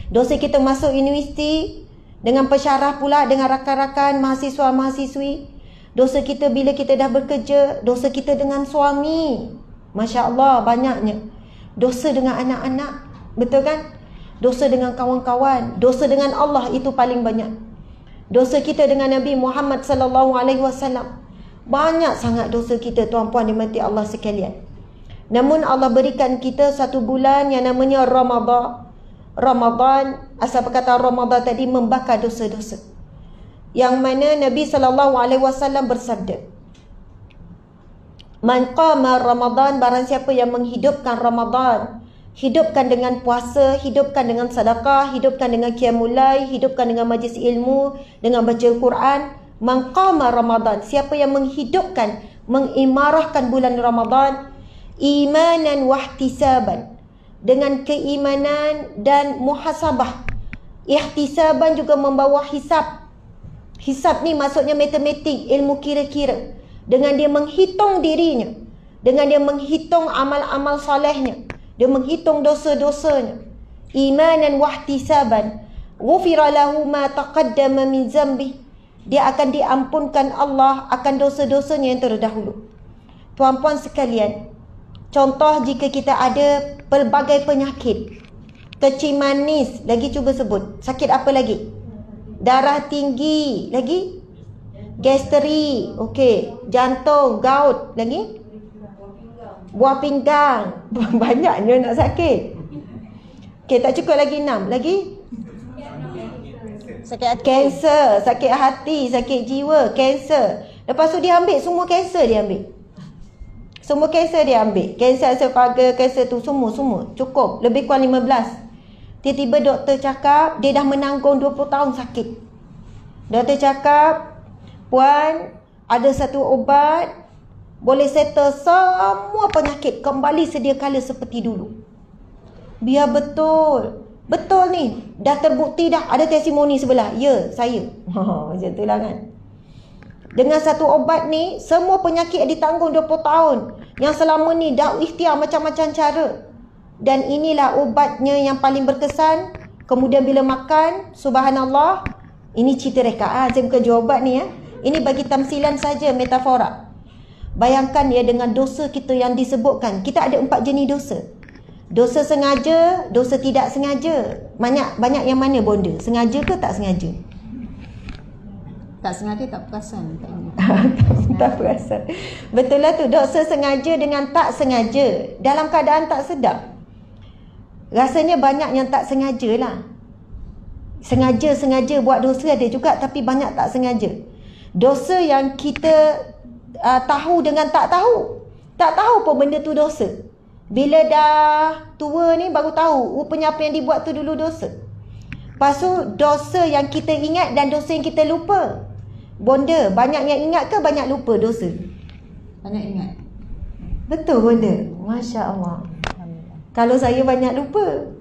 Dosa kita masuk universiti, dengan pensyarah pula, dengan rakan-rakan, mahasiswa-mahasiswi. Dosa kita bila kita dah bekerja. Dosa kita dengan suami. Masya Allah, banyaknya. Dosa dengan anak-anak. Betul kan? Dosa dengan kawan-kawan. Dosa dengan Allah, itu paling banyak. Dosa kita dengan Nabi Muhammad SAW. Banyak sangat dosa kita, tuan-puan dimati Allah sekalian. Namun Allah berikan kita satu bulan yang namanya Ramadan. Ramadan, asal perkataan Ramadan tadi membakar dosa-dosa. Yang mana Nabi SAW bersabda, Man qama Ramadan, barang siapa yang menghidupkan Ramadan, hidupkan dengan puasa, hidupkan dengan sedekah, hidupkan dengan qiyamul lail, hidupkan dengan majlis ilmu, dengan baca Al-Quran. Man qama Ramadan, siapa yang menghidupkan, mengimarahkan bulan Ramadan, imanan wahtisaban, dengan keimanan dan muhasabah. Ihtisaban juga membawa hisab. Hisab ni maksudnya matematik, ilmu kira-kira. Dengan dia menghitung dirinya, dengan dia menghitung amal-amal solehnya, dia menghitung dosa-dosanya. Imanan wahtisaban, ghufira lahu ma taqaddama min zambi, dia akan diampunkan Allah akan dosa-dosanya yang terdahulu. Tuan-puan sekalian, contoh jika kita ada pelbagai penyakit, kecil manis, lagi cuba sebut, sakit apa lagi? Darah tinggi, lagi? Gastri, okey, jantung, gout, lagi? Buah pinggang. Banyaknya nak sakit. Okey, tak cukup lagi 6. Lagi? Sakit hati. Kanser, sakit hati, sakit jiwa, kanser. Lepas tu dia ambil semua kanser dia ambil. Semua kanser dia ambil. Kanser esophagus, kanser tu semua. Cukup. Lebih kurang 15. Tiba-tiba doktor cakap dia dah menanggung 20 tahun sakit. Doktor cakap, puan, ada satu ubat boleh settle semua penyakit kembali sedia kala seperti dulu. Biar betul. Betul ni. Dah terbukti dah. Ada testimoni sebelah. Ya, saya. Macam tu lah kan. Dengan satu ubat ni, semua penyakit yang ditanggung 20 tahun. Yang selama ni dah ikhtiar macam-macam cara. Dan inilah ubatnya yang paling berkesan. Kemudian bila makan, subhanallah. Ini cerita reka. Saya bukan jual ubat ni ya. Ini bagi tamsilan saja, metafora. Bayangkan ya dengan dosa kita yang disebutkan. Kita ada 4 jenis dosa. Dosa sengaja, dosa tidak sengaja. Banyak yang mana bonda? Sengaja ke tak sengaja? Tak sengaja, tak perasan. Tak perasan. Betul lah tu. Dosa sengaja dengan tak sengaja. Dalam keadaan tak sedar. Rasanya banyak yang tak sengaja lah. Sengaja buat dosa ada juga, tapi banyak tak sengaja. Dosa yang kita tahu dengan tak tahu. Tak tahu pun benda tu dosa. Bila dah tua ni baru tahu rupanya apa yang dibuat tu dulu dosa. Lepas tu dosa yang kita ingat dan dosa yang kita lupa. Bonda, banyak yang ingat ke banyak lupa dosa? Banyak ingat. Betul bonda? Masya Allah. Kalau saya banyak lupa,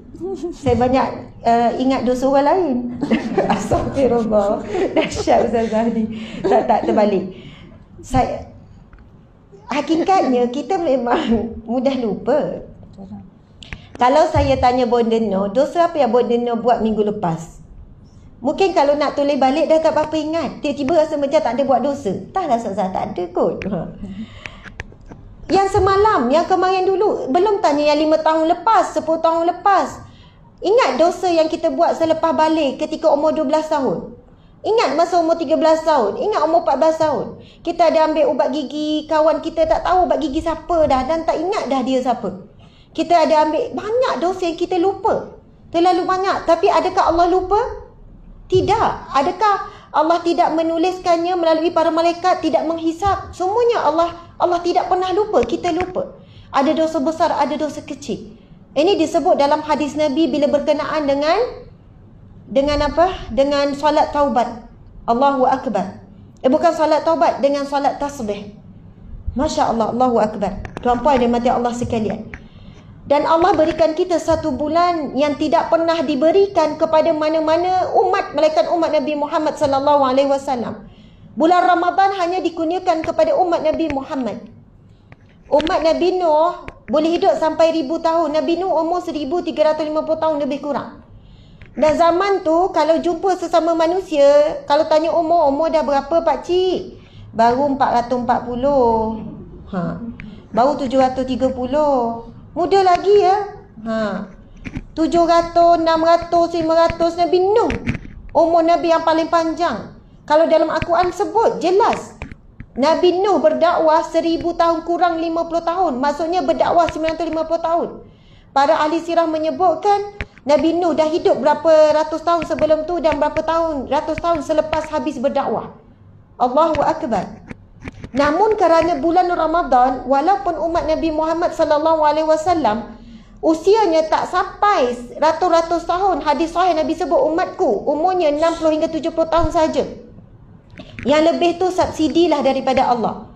saya banyak ingat dosa orang lain. Astagfirullah. Dahsyat Ustazah ni. Tak terbalik. Hakikatnya kita memang mudah lupa. Kalau saya tanya Bonda Nur, dosa apa yang Bonda Nur buat minggu lepas? Mungkin kalau nak tulis balik dah tak apa-apa ingat. Tiba-tiba rasa macam tak ada buat dosa. Taklah Ustazah, tak ada kot. Yang semalam, yang kemarin dulu, belum tanya yang 5 tahun lepas, 10 tahun lepas. Ingat dosa yang kita buat selepas balik ketika umur 12 tahun. Ingat masa umur 13 tahun. Ingat umur 14 tahun. Kita ada ambil ubat gigi, kawan kita tak tahu ubat gigi siapa dah dan tak ingat dah dia siapa. Kita ada ambil banyak dosa yang kita lupa. Terlalu banyak. Tapi adakah Allah lupa? Tidak. Adakah Allah tidak menuliskannya melalui para malaikat, tidak menghisap? Semuanya Allah tidak pernah lupa. Kita lupa. Ada dosa besar, ada dosa kecil. Ini disebut dalam hadis Nabi bila berkenaan dengan apa? Dengan solat taubat. Allahu Akbar. Bukan solat taubat, dengan solat tasbih. Masya Allah, Allahu Akbar. Tuan-puan dan mati Allah sekalian. Dan Allah berikan kita satu bulan yang tidak pernah diberikan kepada mana-mana umat, melainkan umat Nabi Muhammad sallallahu alaihi wasallam. Bulan Ramadan hanya dikurniakan kepada umat Nabi Muhammad. Umat Nabi Nuh boleh hidup sampai 1000 tahun. Nabi Nuh umur 1350 tahun lebih kurang. Dan zaman tu kalau jumpa sesama manusia, kalau tanya umur dah berapa pak cik? Baru 440. Baru 730. Muda lagi ya. 700, 600, 500 Nabi Nuh. Umur Nabi yang paling panjang. Kalau dalam Al-Quran sebut jelas. Nabi Nuh berdakwah 1000 tahun kurang 50 tahun. Maksudnya berdakwah 950 tahun. Para ahli sirah menyebutkan Nabi Nuh dah hidup berapa ratus tahun sebelum tu dan berapa ratus tahun selepas habis berdakwah. Allahu Akbar. Namun kerana bulan Ramadan, walaupun umat Nabi Muhammad sallallahu alaihi wasallam usianya tak sampai ratus-ratus tahun, hadis sahih Nabi sebut umatku umurnya 60 hingga 70 tahun saja. Yang lebih tu subsidilah daripada Allah.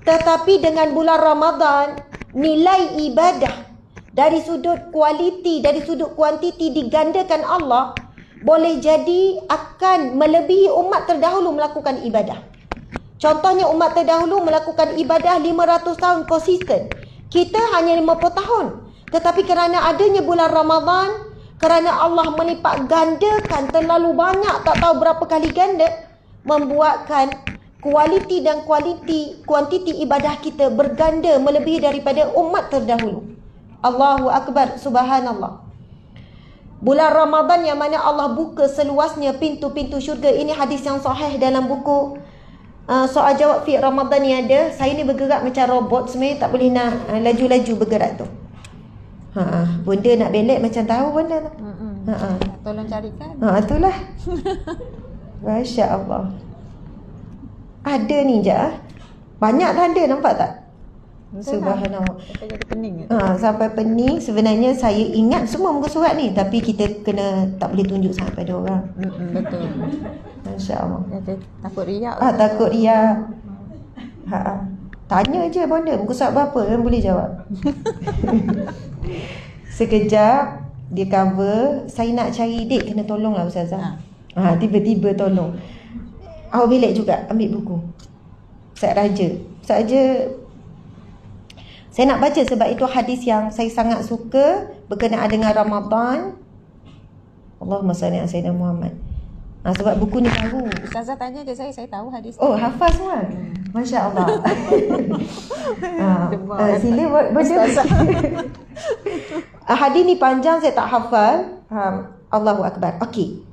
Tetapi dengan bulan Ramadan, nilai ibadah dari sudut kualiti, dari sudut kuantiti digandakan Allah, boleh jadi akan melebihi umat terdahulu melakukan ibadah. Contohnya umat terdahulu melakukan ibadah 500 tahun konsisten. Kita hanya 50 tahun. Tetapi kerana adanya bulan Ramadan, kerana Allah melipat gandakan terlalu banyak, tak tahu berapa kali ganda, membuatkan kualiti dan kuantiti ibadah kita berganda melebihi daripada umat terdahulu. Allahu Akbar, subhanallah. Bulan Ramadan yang mana Allah buka seluasnya pintu-pintu syurga. Ini hadis yang sahih dalam buku soal jawab fi Ramadan ni ada. Saya ni bergerak macam robot, sebenarnya tak boleh nak laju-laju bergerak tu. Bunda nak belek macam tahu bunda tu. Tolong carikan. Itulah. Masya Allah. Ada ni je. Banyak tanda, nampak tak? Subhanallah. Sampai jadi pening ke? Sampai pening. Sebenarnya saya ingat semua muka surat ni, tapi kita kena tak boleh tunjuk sangat pada orang. Betul. Masya Allah. Takut riak. Takut riak. Tanya je bonda, muka surat berapa kan boleh jawab. Sekejap dia cover. Saya nak cari date, kena tolonglah Ustazah. Tiba-tiba tolong. Awak bilik juga ambil buku Ustaz Raja. Saya nak baca sebab itu hadis yang saya sangat suka berkenaan dengan Ramadan. Allahumma salli ala Sayyidina Muhammad. Sebab buku ni baru. Ustazah tanya je saya tahu hadis. Oh, hafaz semua. Masya Allah. Sila Ustazah. Hadis ni panjang, saya tak hafal. Allahu Akbar. Okey.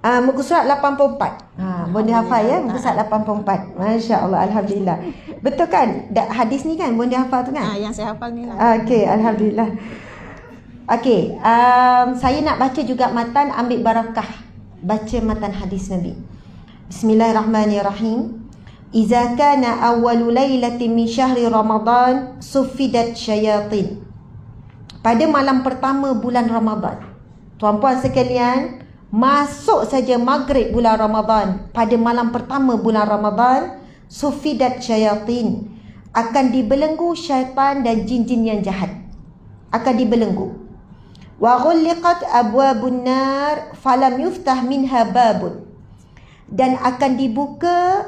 Muka surat 84. Bonda hafal ya, muka surat 84. Masya Allah, alhamdulillah. Betul kan? Hadis ni kan bonda hafal tu kan? Yang saya hafal ni lah. Okey, alhamdulillah. Okey, saya nak baca juga matan, ambil barakah. Baca matan hadis Nabi. Bismillahirrahmanirrahim. Iza kana awwalu lailatin min syahri Ramadan sufidat syayatin. Pada malam pertama bulan Ramadan, tuan-puan sekalian, masuk saja maghrib bulan Ramadan, pada malam pertama bulan Ramadan, sufidat syayatin, akan dibelenggu syaitan dan jin-jin yang jahat, akan dibelenggu. Wa ghulliqat abwabun nar falam yuftah minha babun, dan akan dibuka,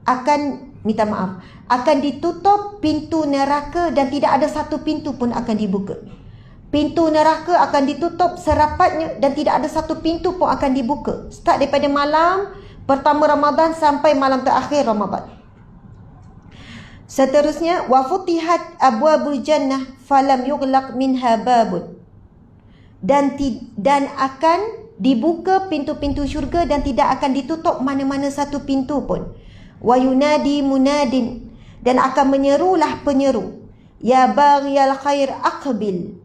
akan ditutup pintu neraka dan tidak ada satu pintu pun akan dibuka. Pintu neraka akan ditutup serapatnya dan tidak ada satu pintu pun akan dibuka. Start daripada malam pertama Ramadan sampai malam terakhir Ramadan. Seterusnya, wa futihat abwabul jannah falam yughlaq minha babun, dan akan dibuka pintu-pintu syurga dan tidak akan ditutup mana-mana satu pintu pun. Wa yunadi munadin, dan akan menyerulah penyeru, ya baghiyal khair aqbil,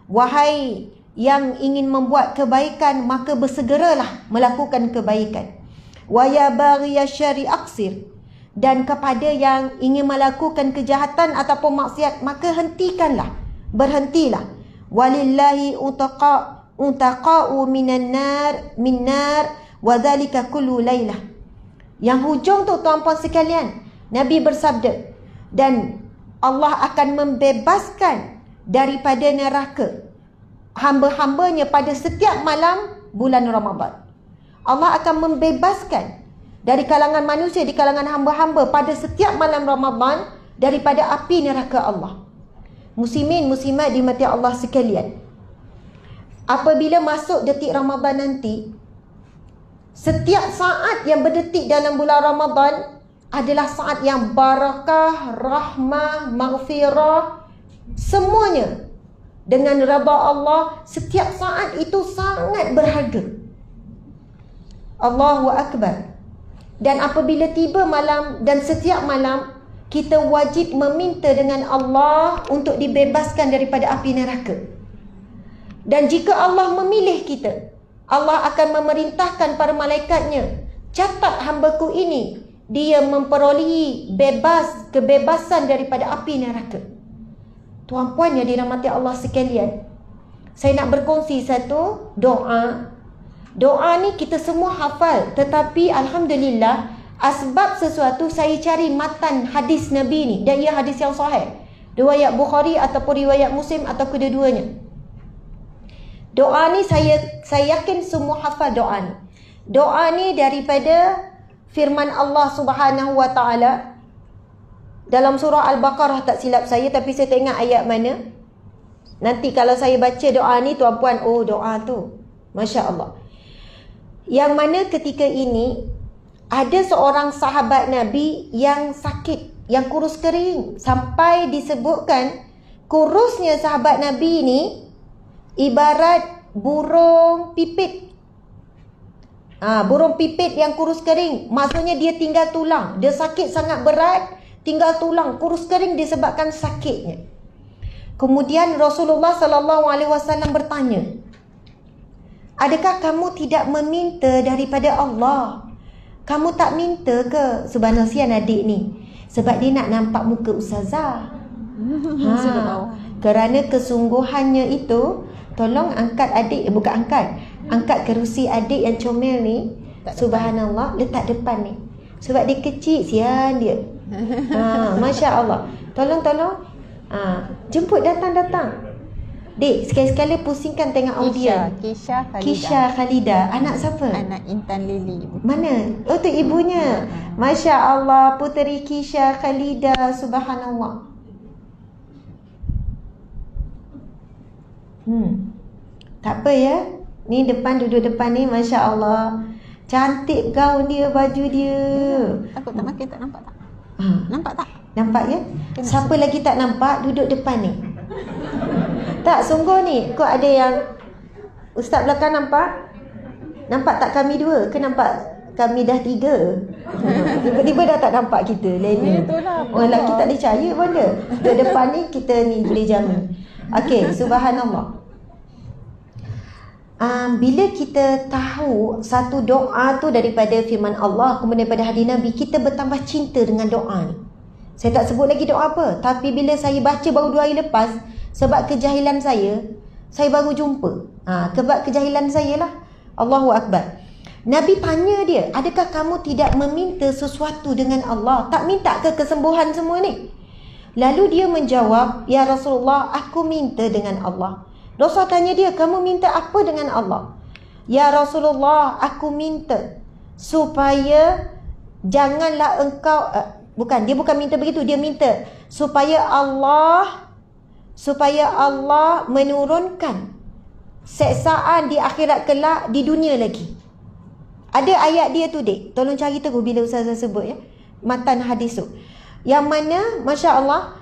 wahai yang ingin membuat kebaikan, maka bersegeralah melakukan kebaikan. Wa ya baghiyash syarri aqsir, dan kepada yang ingin melakukan kejahatan ataupun maksiat, maka hentikanlah, berhentilah. Walillahi untaqa'u minan nar min nar wa dhalika kullu lailah. Yang hujung tu tuan-puan sekalian, Nabi bersabda, dan Allah akan membebaskan daripada neraka hamba-hambanya pada setiap malam bulan Ramadan. Allah akan membebaskan dari kalangan manusia, di kalangan hamba-hamba pada setiap malam Ramadan daripada api neraka Allah. Muslimin muslimat dimati Allah sekalian, apabila masuk detik Ramadan nanti, setiap saat yang berdetik dalam bulan Ramadan adalah saat yang barakah, rahmah, maghfirah, semuanya dengan redha Allah. Setiap saat itu sangat berharga. Allahu Akbar. Dan apabila tiba malam dan setiap malam, kita wajib meminta dengan Allah untuk dibebaskan daripada api neraka. Dan jika Allah memilih kita, Allah akan memerintahkan para malaikatnya, catat hambaku ini, dia memperolehi kebebasan daripada api neraka. Tuan-puan yang dirahmati Allah sekalian, saya nak berkongsi satu doa. Doa ni kita semua hafal, tetapi alhamdulillah, asbab sesuatu saya cari matan hadis Nabi ni, dan ia hadis yang sahih, riwayat Bukhari ataupun riwayat Muslim atau kedua-duanya. Doa ni saya yakin semua hafal doa ni. Doa ni daripada firman Allah Subhanahu wa taala dalam surah Al-Baqarah, tak silap saya, tapi saya tak ingat ayat mana. Nanti kalau saya baca doa ni, tuan-puan, oh doa tu, Masya Allah. Yang mana ketika ini ada seorang sahabat Nabi yang sakit, yang kurus kering, sampai disebutkan kurusnya sahabat Nabi ni ibarat burung pipit. Burung pipit yang kurus kering, maksudnya dia tinggal tulang. Dia sakit sangat berat, tinggal tulang, kurus kering disebabkan sakitnya. Kemudian Rasulullah SAW bertanya, adakah kamu tidak meminta daripada Allah? Kamu tak minta ke? Subhanallah, sian adik ni, sebab dia nak nampak muka ustazah. Kerana kesungguhannya itu, tolong angkat adik, bukan angkat kerusi adik yang comel ni, subhanallah, letak depan ni. Sebab dia kecil, sian dia. Masya Allah. Tolong. Jemput datang. Dek, sekali-sekala pusingkan tengok audio. Kisha Khalida. Anak siapa? Anak Intan Lili. Mana? Oh, tu ibunya. Masya Allah, puteri Kisha Khalida. Subhanallah. Tak apa ya. Ni duduk depan ni, Masya Allah. Cantik gaun dia, baju dia. Takut tak makin, tak nampak tak? Nampak tak? Nampak ya? Siapa lagi tak nampak duduk depan ni? Tak, sungguh ni. Kok ada yang ustaz belakang nampak? Nampak tak kami dua? Ke nampak kami dah tiga? Tiba-tiba dah tak nampak kita. Lena. Orang lelaki tak percaya pun dia. Duduk depan ni, kita ni boleh jamin. Okey, subhanallah. Bila kita tahu satu doa tu daripada firman Allah, kemudian daripada hadis Nabi, kita bertambah cinta dengan doa ni. Saya tak sebut lagi doa apa, tapi bila saya baca baru 2 hari lepas, sebab kejahilan saya baru jumpa. Sebab kejahilan saya lah. Allahu Akbar. Nabi tanya dia, adakah kamu tidak meminta sesuatu dengan Allah? Tak minta ke kesembuhan semua ni? Lalu dia menjawab, ya Rasulullah, aku minta dengan Allah. Rasul tanya dia, kamu minta apa dengan Allah? Ya Rasulullah, aku minta supaya janganlah engkau, dia bukan minta begitu, dia minta supaya Allah menurunkan seksaan di akhirat kelak di dunia lagi. Ada ayat dia tu, dek. Tolong cari terus bila ustazah sebut ya. Matan hadis tu. Yang mana, Masya Allah,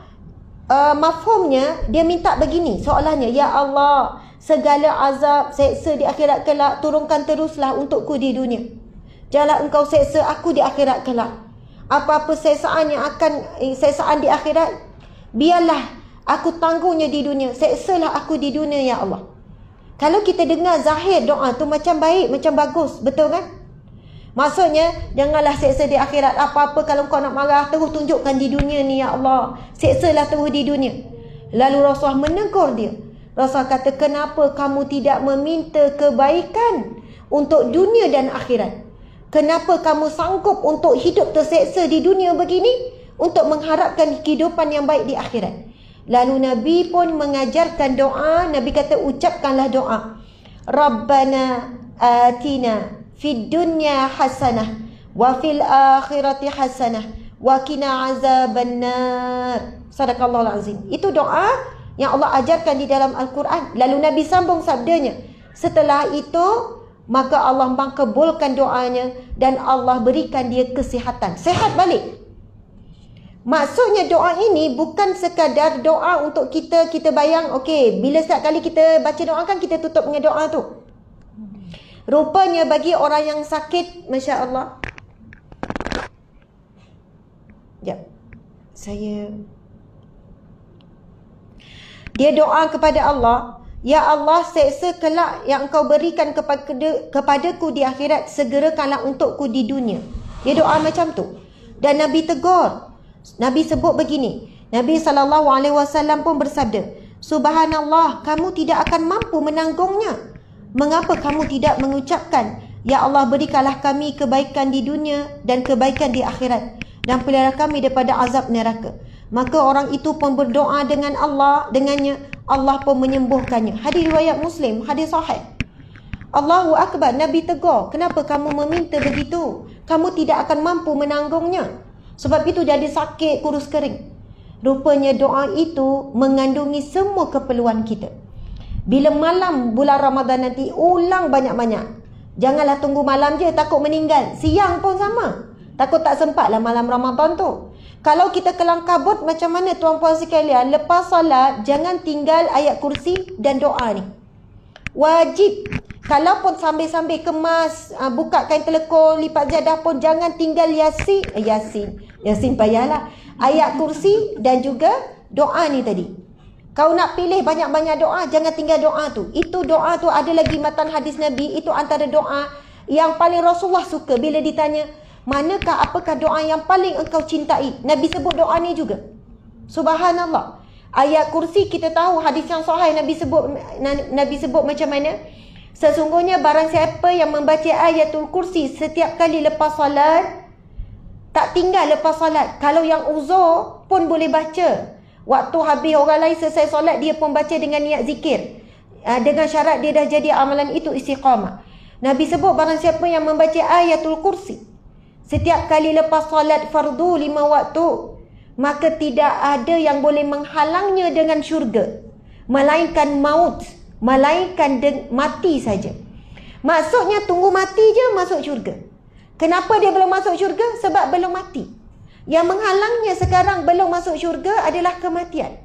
mafhumnya dia minta begini, soalannya, ya Allah, segala azab, seksa di akhirat kelak turunkan teruslah untukku di dunia. Janganlah engkau seksa aku di akhirat kelak. Apa-apa seksaan di akhirat, biarlah aku tanggungnya di dunia. Seksalah aku di dunia, ya Allah. Kalau kita dengar zahir doa tu macam baik, macam bagus, betul kan? Maksudnya, janganlah seksa di akhirat. Apa-apa kalau kau nak marah, terus tunjukkan di dunia ni, ya Allah. Seksalah terus di dunia. Lalu Rasulullah menegur dia. Rasulullah kata, kenapa kamu tidak meminta kebaikan untuk dunia dan akhirat? Kenapa kamu sanggup untuk hidup terseksa di dunia begini, untuk mengharapkan kehidupan yang baik di akhirat? Lalu Nabi pun mengajarkan doa. Nabi kata, ucapkanlah doa. Rabbana atina fid dunya hasanah wa fil akhirati hasanah wa qina azabannar. Sadaqallahul azim. Itu doa yang Allah ajarkan di dalam Al-Quran. Lalu Nabi sambung sabdanya, setelah itu maka Allah mengabulkan doanya dan Allah berikan dia kesihatan. Sehat balik. Maksudnya doa ini bukan sekadar doa untuk kita bayang, okey, bila setiap kali kita baca doa kan kita tutup dengan doa tu. Rupanya bagi orang yang sakit, Masya Allah, Dia doa kepada Allah, ya Allah, seksa kelak yang engkau berikan kepadaku di akhirat, segerakanlah untukku di dunia. Dia doa macam tu. Dan Nabi tegur. Nabi sebut begini. Nabi SAW pun bersabda, Subhanallah, kamu tidak akan mampu menanggungnya. Mengapa kamu tidak mengucapkan, ya Allah, berikanlah kami kebaikan di dunia dan kebaikan di akhirat, dan pelihara kami daripada azab neraka. Maka orang itu pun berdoa dengannya, Allah pun menyembuhkannya. Hadis riwayat Muslim, hadis sahih. Allahu Akbar, Nabi tegur, kenapa kamu meminta begitu? Kamu tidak akan mampu menanggungnya. Sebab itu jadi sakit, kurus kering. Rupanya doa itu mengandungi semua keperluan kita. Bila malam bulan Ramadan nanti, ulang banyak-banyak. Janganlah tunggu malam je, takut meninggal. Siang pun sama, takut tak sempatlah malam Ramadan tu. Kalau kita kelang kabut macam mana tuan-puan sekalian, lepas salat jangan tinggal ayat kursi dan doa ni. Wajib. Kalau pun sambil-sambil kemas, buka kain telekor, lipat jadah pun jangan tinggal Yasin payahlah. Ayat kursi dan juga doa ni tadi. Kau nak pilih banyak-banyak doa, jangan tinggal doa tu. Itu doa tu ada lagi matan hadis Nabi, itu antara doa yang paling Rasulullah suka bila ditanya, apakah doa yang paling engkau cintai? Nabi sebut doa ni juga. Subhanallah. Ayat kursi kita tahu hadis yang sahih Nabi sebut macam mana? Sesungguhnya barang siapa yang membaca ayatul kursi setiap kali lepas salat, tak tinggal lepas salat. Kalau yang uzur pun boleh baca. Waktu habis orang lain selesai solat, dia pun baca dengan niat zikir. Dengan syarat dia dah jadi amalan itu istiqamah. Nabi sebut barang siapa yang membaca ayatul kursi setiap kali lepas solat fardu 5 waktu, maka tidak ada yang boleh menghalangnya dengan syurga, melainkan maut, melainkan mati saja. Maksudnya tunggu mati je masuk syurga. Kenapa dia belum masuk syurga? Sebab belum mati. Yang menghalangnya sekarang belum masuk syurga adalah kematian.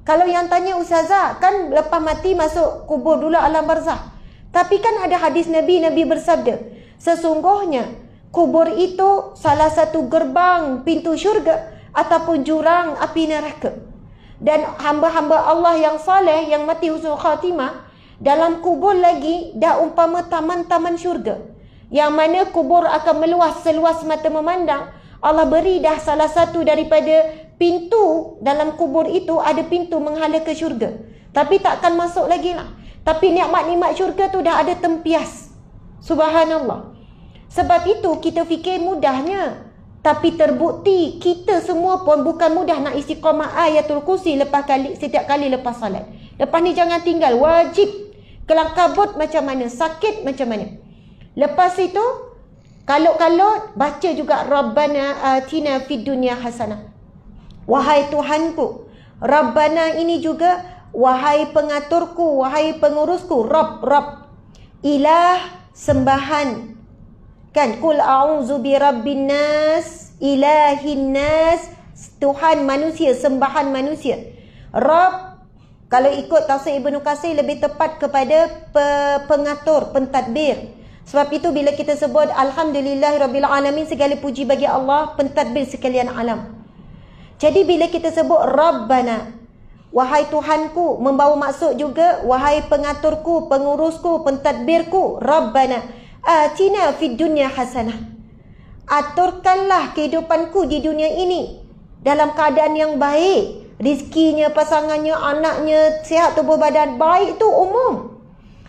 Kalau yang tanya Ustazah, kan lepas mati masuk kubur dulu alam barzah. Tapi kan ada hadis Nabi bersabda, sesungguhnya kubur itu salah satu gerbang pintu syurga ataupun jurang api neraka. Dan hamba-hamba Allah yang saleh, yang mati husnul khatimah, dalam kubur lagi dah umpama taman-taman syurga, yang mana kubur akan meluas seluas mata memandang. Allah beri dah salah satu daripada pintu dalam kubur itu, ada pintu menghala ke syurga. Tapi takkan masuk lagi lah. Tapi nikmat-nikmat syurga tu dah ada tempias. Subhanallah. Sebab itu kita fikir mudahnya. Tapi terbukti kita semua pun bukan mudah nak istiqamah ayatul kursi setiap kali lepas salat. Lepas ni jangan tinggal, wajib. Kelang kabut macam mana, sakit macam mana. Lepas itu, kalau baca juga Rabbana atina fid dunya hasanah. Wahai Tuhanku. Rabbana ini juga wahai pengaturku, wahai pengurusku. Rabb. Ilah, sembahan. Kan, kul a'udzu bi rabbin nas, ilahin nas, Tuhan manusia, sembahan manusia. Rabb, kalau ikut tafsir Ibnu Katsir lebih tepat kepada pengatur, pentadbir. Sebab itu bila kita sebut alhamdulillahirabbil alamin, segala puji bagi Allah, pentadbir sekalian alam. Jadi bila kita sebut Rabbana, wahai Tuhanku, membawa maksud juga wahai pengaturku, pengurusku, pentadbirku. Rabbana atina fid dunya hasanah. Aturkanlah kehidupanku di dunia ini dalam keadaan yang baik. Rizkinya, pasangannya, anaknya, sihat tubuh badan, baik itu umum.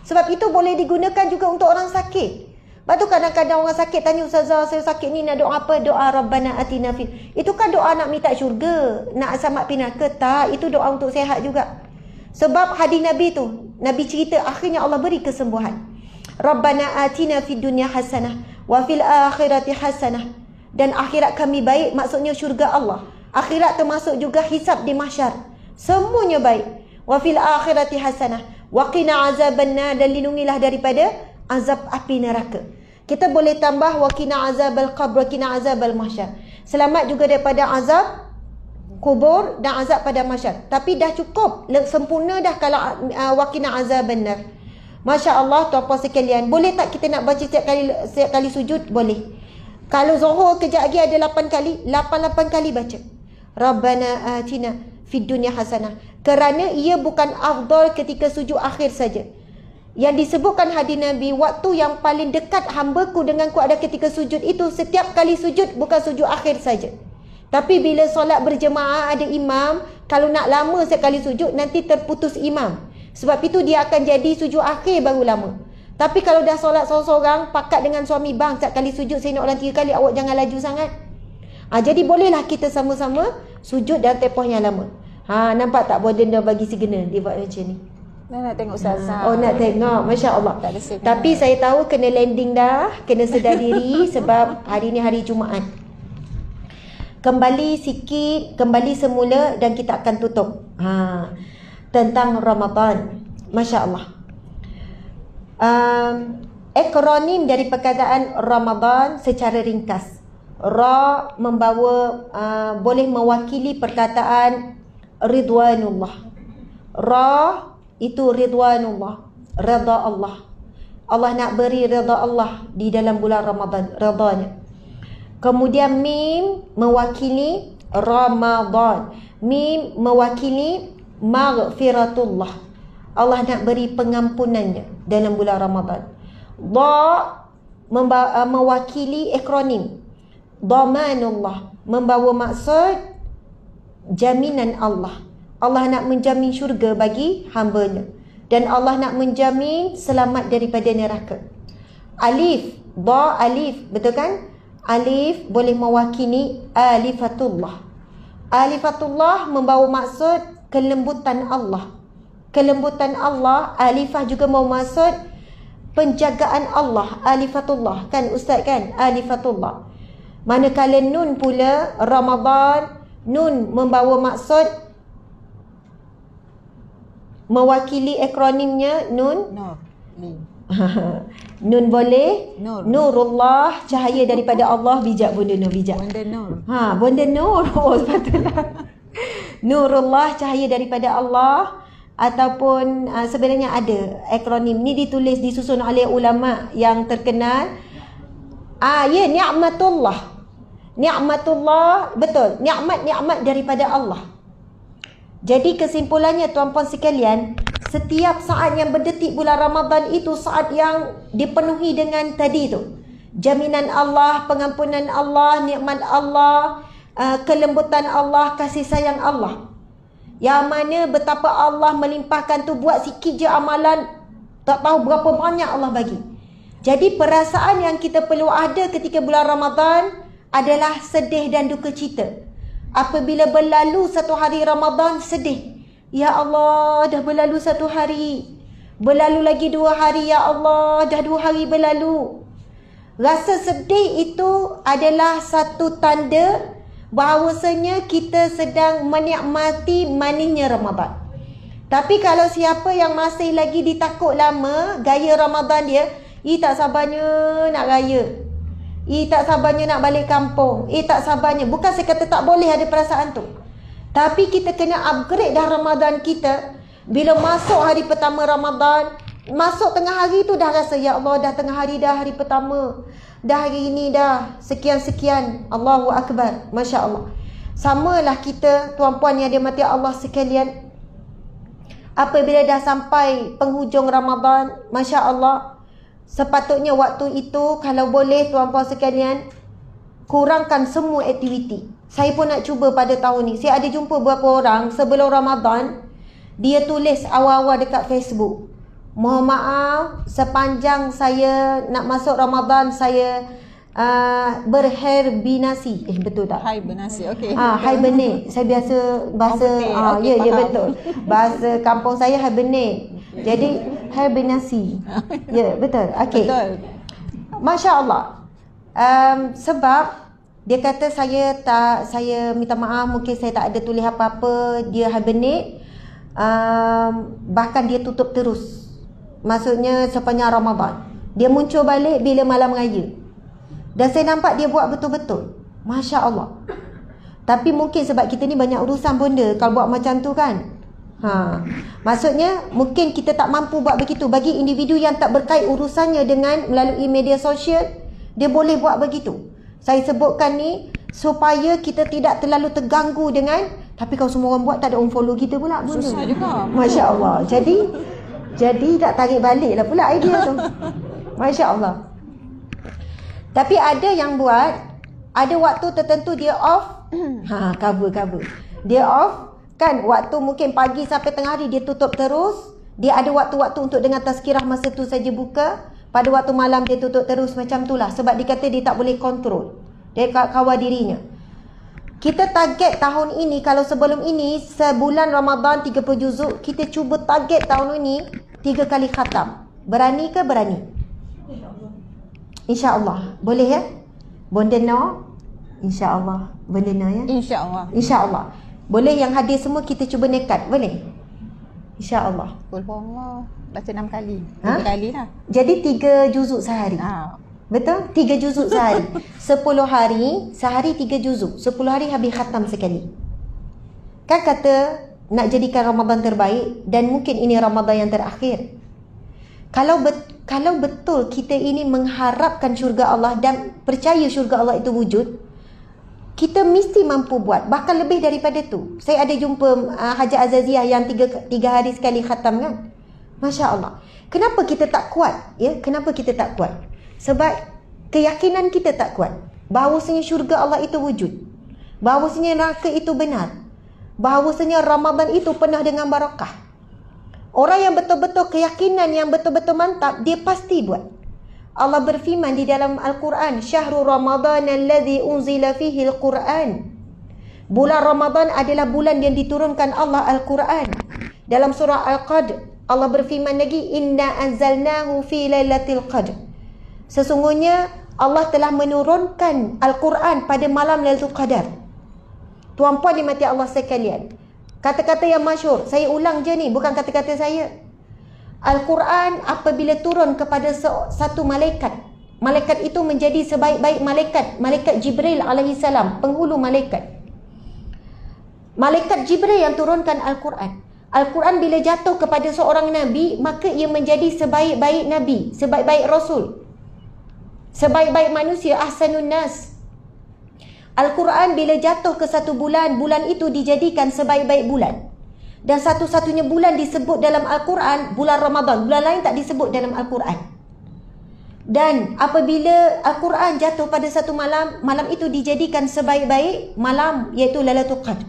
Sebab itu boleh digunakan juga untuk orang sakit. Lepas tu kadang-kadang orang sakit tanya, Ustazah, saya sakit ni nak doa apa? Doa Rabbana atina fid. Itu kan doa nak minta syurga, nak selamat pinaka. Tak, itu doa untuk sihat juga. Sebab hadis Nabi tu, Nabi cerita akhirnya Allah beri kesembuhan. Rabbana atina fid dunya hasanah wa fil akhirati hasanah. Dan akhirat kami baik, maksudnya syurga Allah. Akhirat termasuk juga hisab di mahsyar. Semuanya baik. Wa fil akhirati hasanah wa qina azabannar, dan lindungilah daripada azab api neraka. Kita boleh tambah wa qina azabal qabr, wa qina azabal mahsyar. Selamat juga daripada azab kubur dan azab pada mahsyar. Tapi dah cukup, sempurna dah kalau wa qina azabannar. Masya-Allah tuan-puan sekalian, boleh tak kita nak baca setiap kali sujud? Boleh. Kalau Zuhur kejap lagi ada 8 kali, 8 kali baca Rabbana atina fid dunya hasanah. Kerana ia bukan afdal ketika sujud akhir saja. Yang disebutkan hadis Nabi, waktu yang paling dekat hamba-Ku denganku ada ketika sujud itu. Setiap kali sujud, bukan sujud akhir saja. Tapi bila solat berjemaah ada imam, kalau nak lama sekali sujud, nanti terputus imam. Sebab itu dia akan jadi sujud akhir baru lama. Tapi kalau dah solat seorang-seorang, pakat dengan suami, bang, setiap kali sujud saya nak ulang 3 kali, awak jangan laju sangat. Jadi bolehlah kita sama-sama sujud dan tempoh yang lama. Nampak tak Bondan dah bagi signal dia buat macam ni. Nak tengok Ustazah. Oh, nak tengok, Masya Allah. Tak ada signal. Tapi saya tahu kena landing dah, kena sedar diri sebab hari ni hari Jumaat. Kembali sikit, kembali semula dan kita akan tutup. Tentang Ramadan. Masya Allah. Akronim dari perkataan Ramadan secara ringkas. Ra membawa boleh mewakili perkataan Ridwanullah. Ra itu Ridwanullah, redha Allah. Allah nak beri redha Allah di dalam bulan Ramadan, redanya. Kemudian mim mewakili Ramadan. Mim mewakili maghfiratullah. Allah nak beri pengampunannya dalam bulan Ramadan. Dha mewakili akronim Dhamanullah, membawa maksud jaminan Allah. Allah nak menjamin syurga bagi hamba-Nya, dan Allah nak menjamin selamat daripada neraka. Alif, dha alif, betul kan? Alif boleh mewakili alifatullah. Alifatullah membawa maksud kelembutan Allah. Kelembutan Allah. Alifah juga membawa maksud penjagaan Allah. Alifatullah, kan Ustaz kan? Alifatullah. Manakala nun pula, Ramadan, nun membawa maksud mewakili akronimnya nun. Nur. Nun boleh Nur. Nurullah, cahaya daripada Allah. Bijak Bunda Nur, bijak. Bunda Nur. Bunda Nur. Oh, sepatutnya. Nurullah, cahaya daripada Allah. Ataupun sebenarnya ada akronim ni ditulis, disusun oleh ulama yang terkenal. Ya, ni'matullah. Ni'matullah, betul. Ni'mat daripada Allah. Jadi kesimpulannya tuan-puan sekalian, setiap saat yang berdetik bulan Ramadan itu saat yang dipenuhi dengan tadi tu. Jaminan Allah, pengampunan Allah, nikmat Allah, kelembutan Allah, kasih sayang Allah. Yang mana betapa Allah melimpahkan tu, buat sikit je amalan, tak tahu berapa banyak Allah bagi. Jadi perasaan yang kita perlu ada ketika bulan Ramadan adalah sedih dan duka cita. Apabila berlalu satu hari Ramadan, sedih. Ya Allah, dah berlalu satu hari. Berlalu lagi 2 hari, ya Allah, dah 2 hari berlalu. Rasa sedih itu adalah satu tanda bahawasanya kita sedang menikmati manisnya Ramadan. Tapi kalau siapa yang masih lagi ditakut lama gaya Ramadan dia, tak sabarnya nak raya, tak sabarnya nak balik kampung, tak sabarnya. Bukan saya kata tak boleh ada perasaan tu, tapi kita kena upgrade dah Ramadan kita. Bila masuk hari pertama Ramadan, masuk tengah hari tu dah rasa, ya Allah, dah tengah hari dah, hari pertama dah, hari ini dah sekian-sekian, Allahu Akbar, Masya Allah. Samalah kita tuan-puan yang dirahmati Allah sekalian, apabila dah sampai penghujung Ramadan, Masya Allah, sepatutnya waktu itu kalau boleh tuan-puan sekalian, kurangkan semua aktiviti. Saya pun nak cuba pada tahun ni. Saya ada jumpa beberapa orang sebelum Ramadan, dia tulis awal-awal dekat Facebook, mohon maaf, sepanjang saya nak masuk Ramadan, saya berhibernasi. Betul tak? Hibernasi, okey. Hibernate. Saya biasa bahasa, okay, ya faham. betul. Bahasa kampung saya hibernate. Jadi hibernasi. Ya, betul. Okey. Betul. Masya Allah. Sebab dia kata saya minta maaf, mungkin saya tak ada tulis apa-apa. Dia hibernate. Bahkan dia tutup terus. Maksudnya sepanjang Ramadan. Dia muncul balik bila malam raya. Dan saya nampak dia buat betul-betul. Masya Allah. Tapi mungkin sebab kita ni banyak urusan benda kalau buat macam tu kan. Maksudnya mungkin kita tak mampu buat begitu. Bagi individu yang tak berkait urusannya dengan melalui media sosial, dia boleh buat begitu. Saya sebutkan ni supaya kita tidak terlalu terganggu dengan, tapi kalau semua orang buat tak ada orang follow kita pula. Susah juga. Masya Allah. Jadi tak tarik balik lah pula idea tu. Masya Allah. Tapi ada yang buat, ada waktu tertentu dia off. Cover. Dia off. Kan waktu mungkin pagi sampai tengah hari dia tutup terus. Dia ada waktu-waktu untuk dengan tazkirah masa tu saja buka. Pada waktu malam dia tutup terus macam tu lah. Sebab dia kata dia tak boleh kontrol. Dia kawal dirinya. Kita target tahun ini, kalau sebelum ini sebulan Ramadan 30 juzuk, kita cuba target tahun ini 3 kali khatam. Berani ke berani? InsyaAllah. Boleh ya? Bonda no? InsyaAllah. Bonda no ya? InsyaAllah. InsyaAllah. Boleh yang hadir semua kita cuba nekat. Boleh? InsyaAllah. Allah. Baca 6 kali. 3 Ha? kali lah. Jadi 3 juzuk sehari. Betul? 3 juzuk sehari. 10 hari, sehari 3 juzuk. 10 hari habis khatam sekali. Kan kata nak jadikan Ramadan terbaik dan mungkin ini Ramadan yang terakhir. Kalau betul kita ini mengharapkan syurga Allah dan percaya syurga Allah itu wujud, kita mesti mampu buat. Bahkan lebih daripada tu. Saya ada jumpa Hajat Azaziyah yang 3 hari sekali khatam kan. Masya Allah. Kenapa kita tak kuat? Ya, kenapa kita tak kuat? Sebab keyakinan kita tak kuat. Bahawasanya syurga Allah itu wujud. Bahawasanya neraka itu benar. Bahawasanya Ramadan itu penuh dengan barakah. Orang yang betul-betul keyakinan yang betul-betul mantap, dia pasti buat. Allah berfirman di dalam Al-Quran, Syahrul Ramadan alladhi unzila fihi Al-Quran. Bulan Ramadan adalah bulan yang diturunkan Allah Al-Quran. Dalam surah Al-Qadr, Allah berfirman lagi, Inna anzalnahu fi lailatul qadr. Sesungguhnya Allah telah menurunkan Al-Quran pada malam Lailatul Qadar. Tuan-puan dimati Allah sekalian. Kata-kata yang masyhur, saya ulang je ni, bukan kata-kata saya. Al-Quran apabila turun kepada satu malaikat, malaikat itu menjadi sebaik-baik malaikat, malaikat Jibril alaihissalam, penghulu malaikat. Malaikat Jibril yang turunkan Al-Quran. Al-Quran bila jatuh kepada seorang nabi, maka ia menjadi sebaik-baik nabi, sebaik-baik rasul, sebaik-baik manusia, ahsanun nas. Al-Quran bila jatuh ke satu bulan, bulan itu dijadikan sebaik-baik bulan. Dan satu-satunya bulan disebut dalam Al-Quran, bulan Ramadan. Bulan lain tak disebut dalam Al-Quran. Dan apabila Al-Quran jatuh pada satu malam, malam itu dijadikan sebaik-baik malam, iaitu Lailatul Qadr.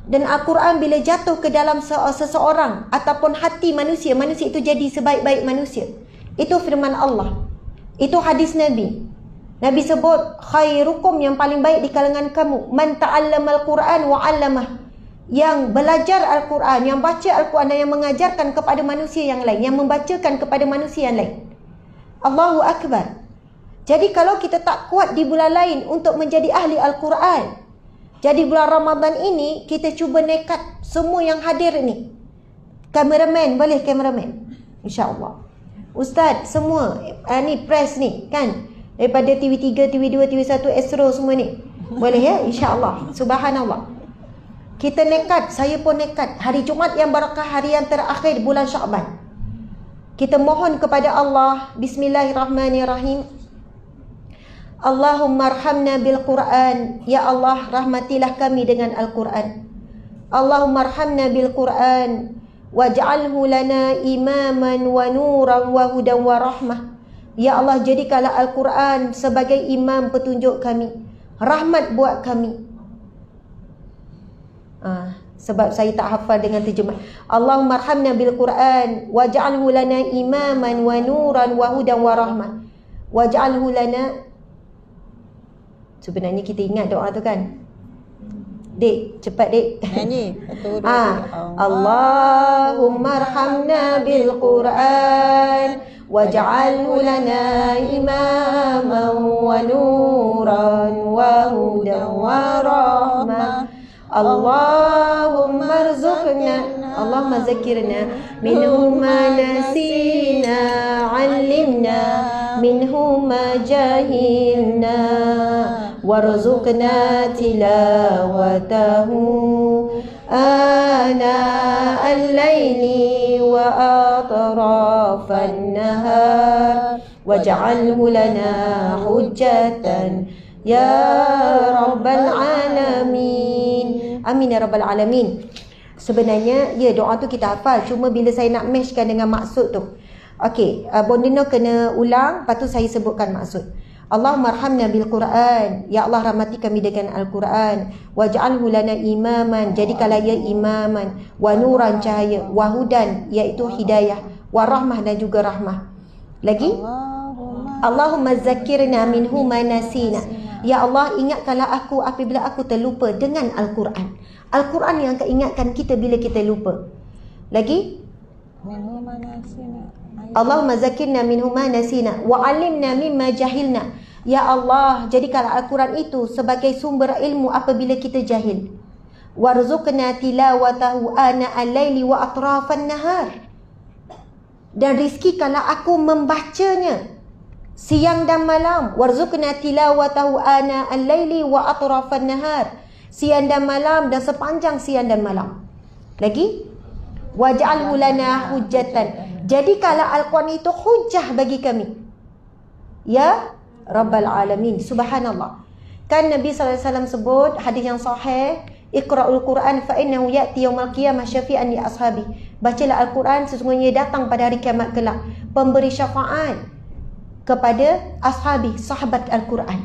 Dan Al-Quran bila jatuh ke dalam seseorang ataupun hati manusia, manusia itu jadi sebaik-baik manusia. Itu firman Allah. Itu hadis Nabi. Nabi sebut, khairukum, yang paling baik di kalangan kamu, man ta'allamal Quran wa 'allamah. Yang belajar Al-Quran, yang baca Al-Quran dan yang mengajarkan kepada manusia yang lain, yang membacakan kepada manusia yang lain. Allahu Akbar. Jadi kalau kita tak kuat di bulan lain untuk menjadi ahli Al-Quran, jadi bulan Ramadan ini kita cuba nekat semua yang hadir ni. Kameraman, boleh kameraman? InsyaAllah. Ustaz, semua ni press ni kan, daripada TV3, TV2, TV1, Astro semua ni. Boleh ya? InsyaAllah. Subhanallah. Kita nekat, saya pun nekat. Hari Jumaat yang barakah, hari yang terakhir bulan Sya'ban. Kita mohon kepada Allah. Bismillahirrahmanirrahim. Allahumma arhamna bil Quran. Ya Allah, rahmatilah kami dengan Al-Quran. Allahumma arhamna bil Quran. Waj'alhu lana imaman wa nuran wa hudan wa rahmah. Ya Allah, jadikanlah Al-Quran sebagai imam petunjuk kami, rahmat buat kami. Sebab saya tak hafal dengan terjemah. Allahumma arhamna bil Quran waj'alhu lana imaman wa nuran wa hudan wa rahmah. Waj'alhu lana. Sebenarnya kita ingat doa tu kan? Dek, cepat dek. Nyanyi. Allahumma arhamna bil Quran waj'alhu lana imaman wa nuran wa hudan wa rahmah. Allahumma arzuqna, Allahumma zakirna minhu ma nasina, 'allimna minhu ma jahilna, warzuqna tilawatahu ana al-laili wa atrafan nahar waj'alhu lana hujjatan Ya Rabbal Alamin. Amin ya Rabbal Alamin. Sebenarnya, ya doa tu kita hafal. Cuma bila saya nak matchkan dengan maksud tu. Okey, Bonda Nur kena ulang. Lepas tu saya sebutkan maksud. Allahumma arhamna bil Quran. Ya Allah, rahmati kami dengan Al-Quran. Waj'alhu lana imaman. Jadikanlah ia imaman. Wa nuran, cahaya. Wa hudan, iaitu hidayah. Wa rahmah, dan juga rahmah. Lagi? Allahumma zakirna minhu ma nasina. Ya Allah, ingatkanlah aku apabila aku terlupa dengan Al-Quran. Al-Quran yang akan ingatkan kita bila kita lupa. Lagi? Allahumma zakirna minhu ma nasina wa 'allimna mimma jahilna. Ya Allah, jadikanlah Al-Quran itu sebagai sumber ilmu apabila kita jahil. Warzuqna tilawatahu ana al-laili wa atrafan nahar. Dan rizkikanlah aku membacanya siang dan malam. Warzuqna tilawatahu ana al-laili wa atrafan nahar. Siang dan malam dan sepanjang siang dan malam. Lagi? Waj'alhu lana hujjatan. Jadikanlah Al-Quran itu hujah bagi kami. Ya Rabbal Alamin. Subhanallah. Kan Nabi SAW sebut hadis yang sahih, Iqra'ul Quran fa innahu ya'ti yaumal qiyamah syafi'an li ashabi. Bacalah Al-Quran, sesungguhnya datang pada hari kiamat kelak pemberi syafaat kepada ashabi, sahabat Al-Quran.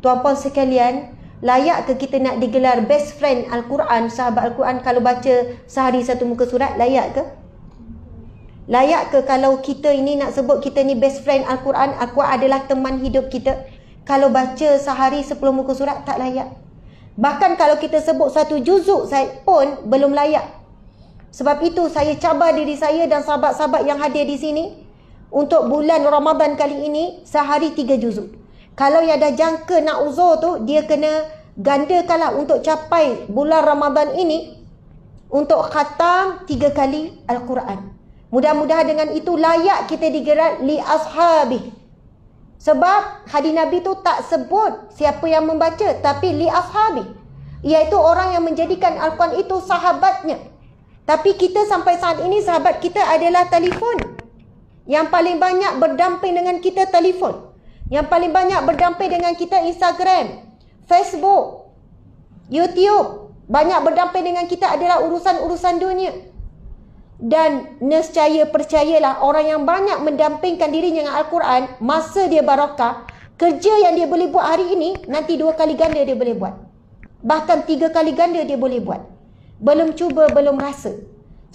Tuan-puan sekalian, layak ke kita nak digelar best friend Al-Quran, sahabat Al-Quran kalau baca sehari satu muka surat? Layak ke? Layak ke kalau kita ini nak sebut kita ni best friend Al-Quran, Al-Quran adalah teman hidup kita? Kalau baca sehari 10 muka surat, tak layak. Bahkan kalau kita sebut satu juzuk saya pun belum layak. Sebab itu saya cabar diri saya dan sahabat-sahabat yang hadir di sini untuk bulan Ramadan kali ini sehari 3 juzuk. Kalau yang dah jangka nak uzur tu, dia kena gandakanlah untuk capai bulan Ramadan ini untuk khatam 3 kali Al-Quran. Mudah-mudahan dengan itu layak kita digelar li ashabi. Sebab hadis Nabi tu tak sebut siapa yang membaca, tapi li ashabi, iaitu orang yang menjadikan Al-Quran itu sahabatnya. Tapi kita sampai saat ini sahabat kita adalah telefon. Yang paling banyak berdamping dengan kita telefon. Yang paling banyak berdamping dengan kita Instagram, Facebook, YouTube. Banyak berdamping dengan kita adalah urusan-urusan dunia. Dan nescaya percayalah, orang yang banyak mendampingkan dirinya dengan Al-Quran, masa dia barakah, kerja yang dia boleh buat hari ini, nanti 2 kali ganda dia boleh buat. Bahkan 3 kali ganda dia boleh buat. Belum cuba, belum rasa.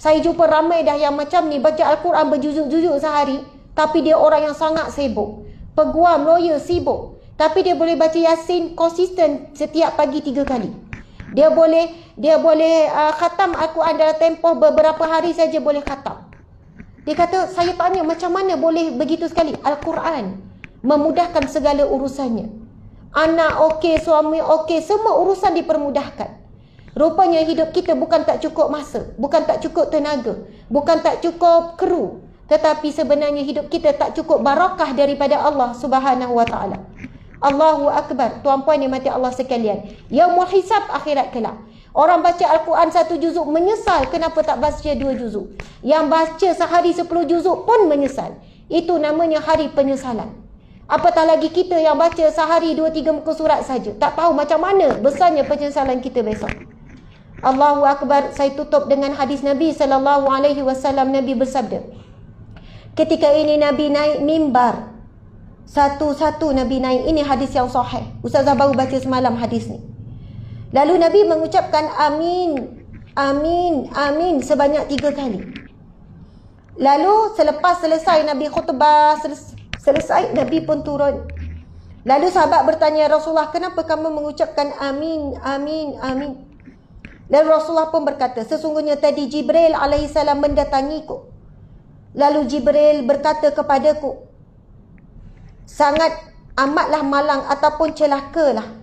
Saya jumpa ramai dah yang macam ni, baca Al-Quran berjuzuk-juzuk sehari, tapi dia orang yang sangat sibuk. Peguam, lawyer, sibuk. Tapi dia boleh baca Yasin konsisten setiap pagi 3 kali. Dia boleh khatam Al-Quran dalam tempoh beberapa hari saja boleh khatam. Dia kata, saya tanya macam mana boleh begitu sekali? Al-Quran memudahkan segala urusannya. Anak okey, suami okey, semua urusan dipermudahkan. Rupanya hidup kita bukan tak cukup masa, bukan tak cukup tenaga, bukan tak cukup kru, tetapi sebenarnya hidup kita tak cukup barakah daripada Allah Subhanahu wa taala. Allahu Akbar. Tuan-puan yang mati Allah sekalian, yaumul hisab, akhirat kelak. Orang baca Al-Quran 1 juzuk menyesal kenapa tak baca 2 juzuk. Yang baca sehari 10 juzuk pun menyesal. Itu namanya hari penyesalan. Apatah lagi kita yang baca sehari 2-3 muka surat saja. Tak tahu macam mana besarnya penyesalan kita besok. Allahu Akbar. Saya tutup dengan hadis Nabi SAW. Nabi bersabda, ketika ini Nabi naik mimbar, satu-satu Nabi naik. Ini hadis yang sahih. Ustazah baru baca semalam hadis ni. Lalu Nabi mengucapkan amin, amin, amin sebanyak 3 kali. Lalu selepas selesai Nabi khutbah, selesai Nabi pun turun. Lalu sahabat bertanya, Rasulullah, kenapa kamu mengucapkan amin, amin, amin? Lalu Rasulullah pun berkata, sesungguhnya tadi Jibril alaihissalam mendatangiku. Lalu Jibril berkata kepadaku, sangat amatlah malang ataupun celakalah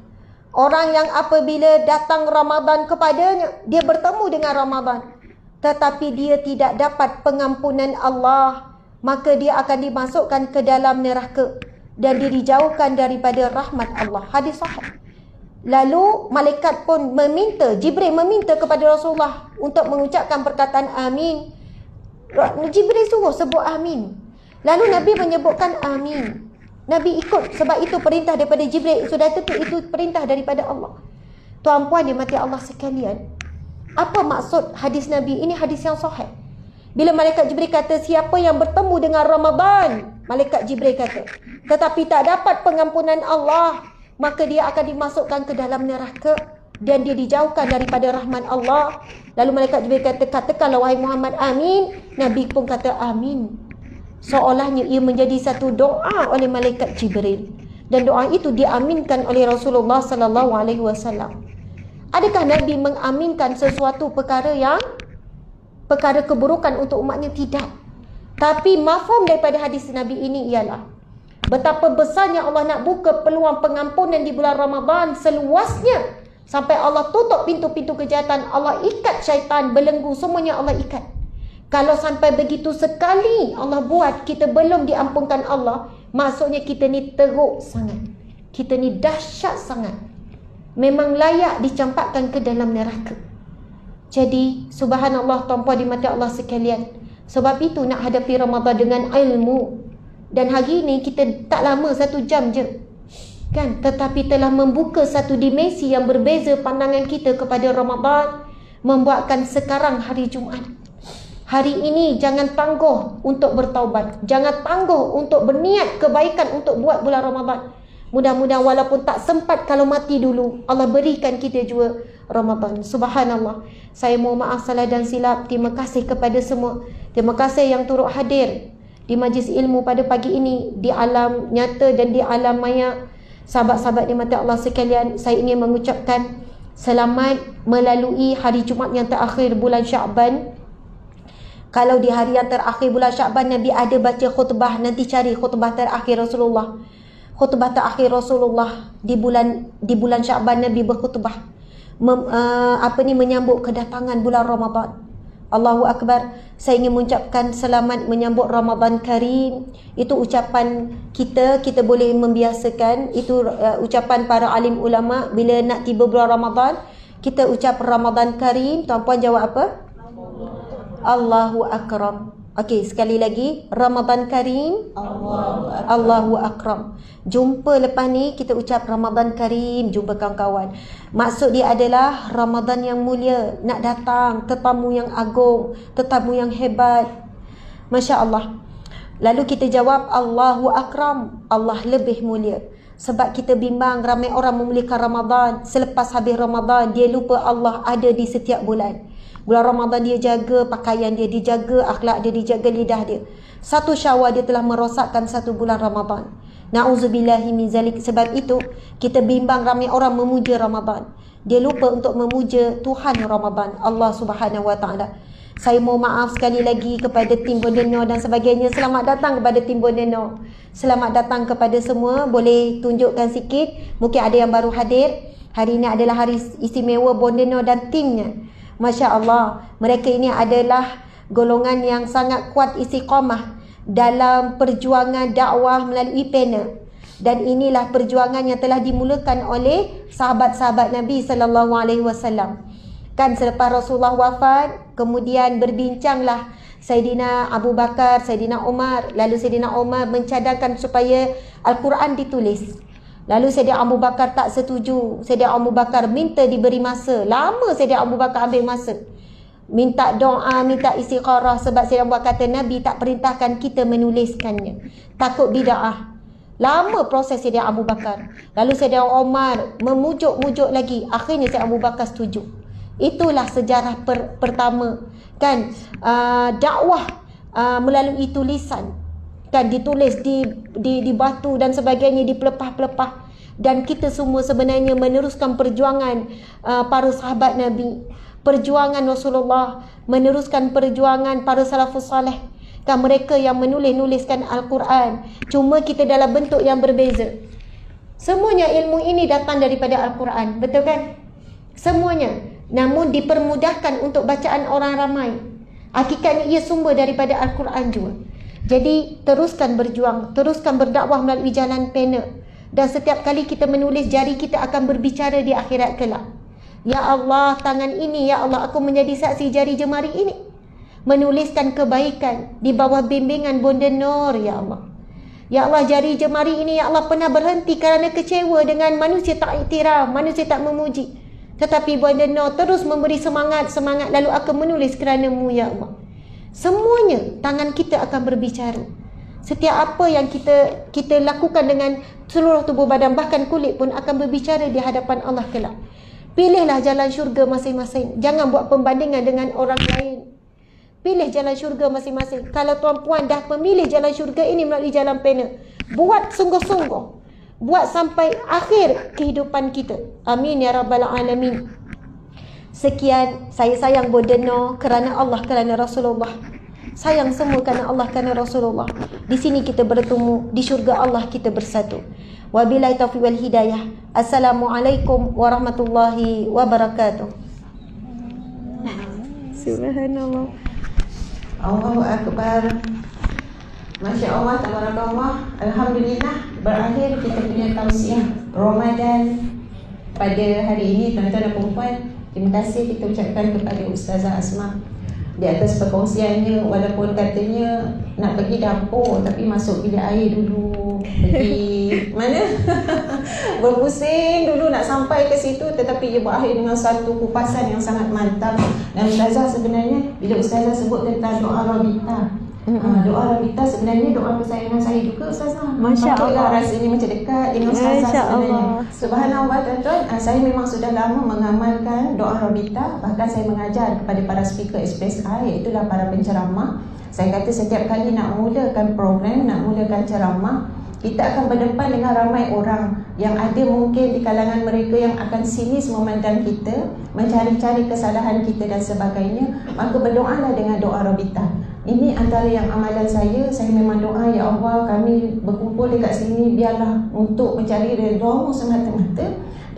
orang yang apabila datang Ramadan kepadanya, dia bertemu dengan Ramadan, tetapi dia tidak dapat pengampunan Allah, maka dia akan dimasukkan ke dalam neraka dan dia dijauhkan daripada rahmat Allah. Hadis sahih. Lalu malaikat pun meminta, Jibril meminta kepada Rasulullah untuk mengucapkan perkataan amin. Jibril suruh sebut amin. Lalu Nabi menyebutkan amin. Nabi ikut sebab itu perintah daripada Jibril. Sudah tentu itu perintah daripada Allah. Tuan-puan dimati Allah sekalian, apa maksud hadis Nabi? Ini hadis yang sahih. Bila malaikat Jibril kata siapa yang bertemu dengan Ramadan, malaikat Jibril kata, tetapi tak dapat pengampunan Allah, maka dia akan dimasukkan ke dalam neraka dan dia dijauhkan daripada rahmat Allah. Lalu malaikat Jibril kata, katakanlah wahai Muhammad, amin. Nabi pun kata amin. Seolahnya ia menjadi satu doa oleh malaikat Jibril, dan doa itu diaminkan oleh Rasulullah sallallahu alaihi wasallam. Adakah Nabi mengaminkan sesuatu perkara keburukan untuk umatnya? Tidak. Tapi mafhum daripada hadis Nabi ini ialah betapa besarnya Allah nak buka peluang pengampunan di bulan Ramadan seluasnya, sampai Allah tutup pintu-pintu kejahatan, Allah ikat syaitan, belenggu, semuanya Allah ikat. Kalau sampai begitu sekali Allah buat kita belum diampunkan Allah, maksudnya kita ni teruk sangat, kita ni dahsyat sangat, memang layak dicampakkan ke dalam neraka. Jadi subhanallah tuan-puan di mata Allah sekalian, sebab itu nak hadapi Ramadan dengan ilmu. Dan hari ini kita tak lama 1 jam je kan, tetapi telah membuka satu dimensi yang berbeza pandangan kita kepada Ramadan, membuatkan sekarang hari Jumaat, hari ini jangan tangguh untuk bertaubat, jangan tangguh untuk berniat kebaikan untuk buat bulan Ramadan. Mudah-mudahan walaupun tak sempat, kalau mati dulu Allah berikan kita juga Ramadan. Subhanallah. Saya mohon maaf salah dan silap. Terima kasih kepada semua. Terima kasih yang turut hadir di majlis ilmu pada pagi ini, di alam nyata dan di alam maya. Sahabat-sahabat di mata Allah sekalian, saya ingin mengucapkan selamat melalui hari Jumaat yang terakhir bulan Sya'ban. Kalau di hari yang terakhir bulan Sya'ban Nabi ada baca khutbah, nanti cari khutbah terakhir Rasulullah. Khutbah terakhir Rasulullah di bulan Sya'ban, Nabi berkhutbah menyambut kedatangan bulan Ramadan. Allahu Akbar. Saya ingin mengucapkan selamat menyambut Ramadan Karim. Itu ucapan kita boleh membiasakan. Itu ucapan para alim ulama bila nak tiba bulan Ramadan. Kita ucap Ramadan Karim. Tuan-puan jawab apa? Allahu Akram. Okey, sekali lagi, Ramadan Karim. Allahu Akram. Jumpa lepas ni kita ucap Ramadan Karim, jumpa kawan-kawan. Maksud dia adalah Ramadan yang mulia nak datang, tetamu yang agung, tetamu yang hebat. Masya Allah. Lalu kita jawab Allahu Akram, Allah lebih mulia. Sebab kita bimbang ramai orang memuliakan Ramadan, selepas habis Ramadan dia lupa Allah ada di setiap bulan. Bulan Ramadan dia jaga pakaian dia, dijaga akhlak dia, dijaga lidah dia. 1 Syawal dia telah merosakkan 1 bulan Ramadan. Na'udzubillahi min zalik. Sebab itu kita bimbang ramai orang memuja Ramadan, dia lupa untuk memuja Tuhan Ramadan, Allah Subhanahu Wa Taala. Saya mohon maaf sekali lagi kepada tim Bondenor dan sebagainya. Selamat datang kepada tim Bondenor. Selamat datang kepada semua. Boleh tunjukkan sikit, mungkin ada yang baru hadir. Hari ini adalah hari istimewa Bondenor dan timnya. Masya Allah, mereka ini adalah golongan yang sangat kuat istiqamah dalam perjuangan dakwah melalui panel. Dan inilah perjuangan yang telah dimulakan oleh sahabat-sahabat Nabi sallallahu alaihi wasallam. Kan selepas Rasulullah wafat, kemudian berbincanglah Saidina Abu Bakar, Saidina Umar. Lalu Saidina Umar mencadangkan supaya Al-Quran ditulis. Lalu Saidina Abu Bakar tak setuju. Saidina Abu Bakar minta diberi masa. Lama Saidina Abu Bakar ambil masa. Minta doa, minta istikharah. Sebab Saidina Abu Bakar kata Nabi tak perintahkan kita menuliskannya. Takut bida'ah. Lama proses Saidina Abu Bakar. Lalu Saidina Umar memujuk-mujuk lagi. Akhirnya Saidina Abu Bakar setuju. Itulah sejarah pertama. Kan dakwah melalui tulisan. Kan ditulis di batu dan sebagainya, di pelepah-pelepah. Dan kita semua sebenarnya meneruskan perjuangan para sahabat Nabi, perjuangan Rasulullah, meneruskan perjuangan para salafus salih. Kan mereka yang menuliskan Al-Quran, cuma kita dalam bentuk yang berbeza. Semuanya ilmu ini datang daripada Al-Quran, betul kan? Semuanya, namun dipermudahkan untuk bacaan orang ramai. Hakikatnya ia sumber daripada Al-Quran juga. Jadi teruskan berjuang, teruskan berdakwah melalui jalan panel. Dan setiap kali kita menulis, jari kita akan berbicara di akhirat kelak. Ya Allah, tangan ini, ya Allah, aku menjadi saksi jari jemari ini menuliskan kebaikan di bawah bimbingan Bonda Nur, ya Allah. Ya Allah, jari jemari ini ya Allah pernah berhenti kerana kecewa dengan manusia tak iktiraf, manusia tak memuji. Tetapi Bonda Nur terus memberi semangat lalu akan menulis kerana-Mu ya Allah. Semuanya tangan kita akan berbicara. Setiap apa yang kita lakukan dengan seluruh tubuh badan, bahkan kulit pun akan berbicara di hadapan Allah kelak. Pilihlah jalan syurga masing-masing. Jangan buat pembandingan dengan orang lain. Pilih jalan syurga masing-masing. Kalau tuan-puan dah memilih jalan syurga ini melalui jalan pena, buat sungguh-sungguh. Buat sampai akhir kehidupan kita. Amin ya rabbal alamin. Sekian, saya sayang Bonda Nur kerana Allah, kerana Rasulullah. Sayang semua kerana Allah, kerana Rasulullah. Di sini kita bertemu, di syurga Allah kita bersatu. Wabillahi taufiq wal hidayah. Assalamualaikum warahmatullahi wabarakatuh. Subhanallah. Allahu Akbar. Masya Allah, tabarakallah. Alhamdulillah, berakhir kita punya tausiah Ramadan pada hari ini, tuan-tuan dan puan-puan. Terima kasih kita ucapkan kepada Ustazah Asma di atas perkongsiannya. Walaupun katanya nak pergi dapur, tapi masuk bilik air dulu, pergi mana berpusing dulu nak sampai ke situ, tetapi ia berakhir dengan satu kupasan yang sangat mantap. Dan Ustazah sebenarnya, bila Ustazah sebut tentang doa Rabita, doa Rabita sebenarnya doa kesayangan saya juga Ustazah. Masya Allah. Rasanya macam dekat dengan Ustazah Masya sebenarnya. Allah. Subhanallah tuan-tuan, saya memang sudah lama mengamalkan doa Rabita. Bahkan saya mengajar kepada para speaker SPSI, iaitulah para penceramah. Saya kata setiap kali nak mulakan program, nak mulakan ceramah, kita akan berdepan dengan ramai orang yang ada mungkin di kalangan mereka yang akan sinis memandang kita, mencari-cari kesalahan kita dan sebagainya. Maka berdoalah dengan doa Rabita. Ini antara yang amalan saya memang doa, ya Allah, kami berkumpul dekat sini biarlah untuk mencari redha-Mu semata-mata.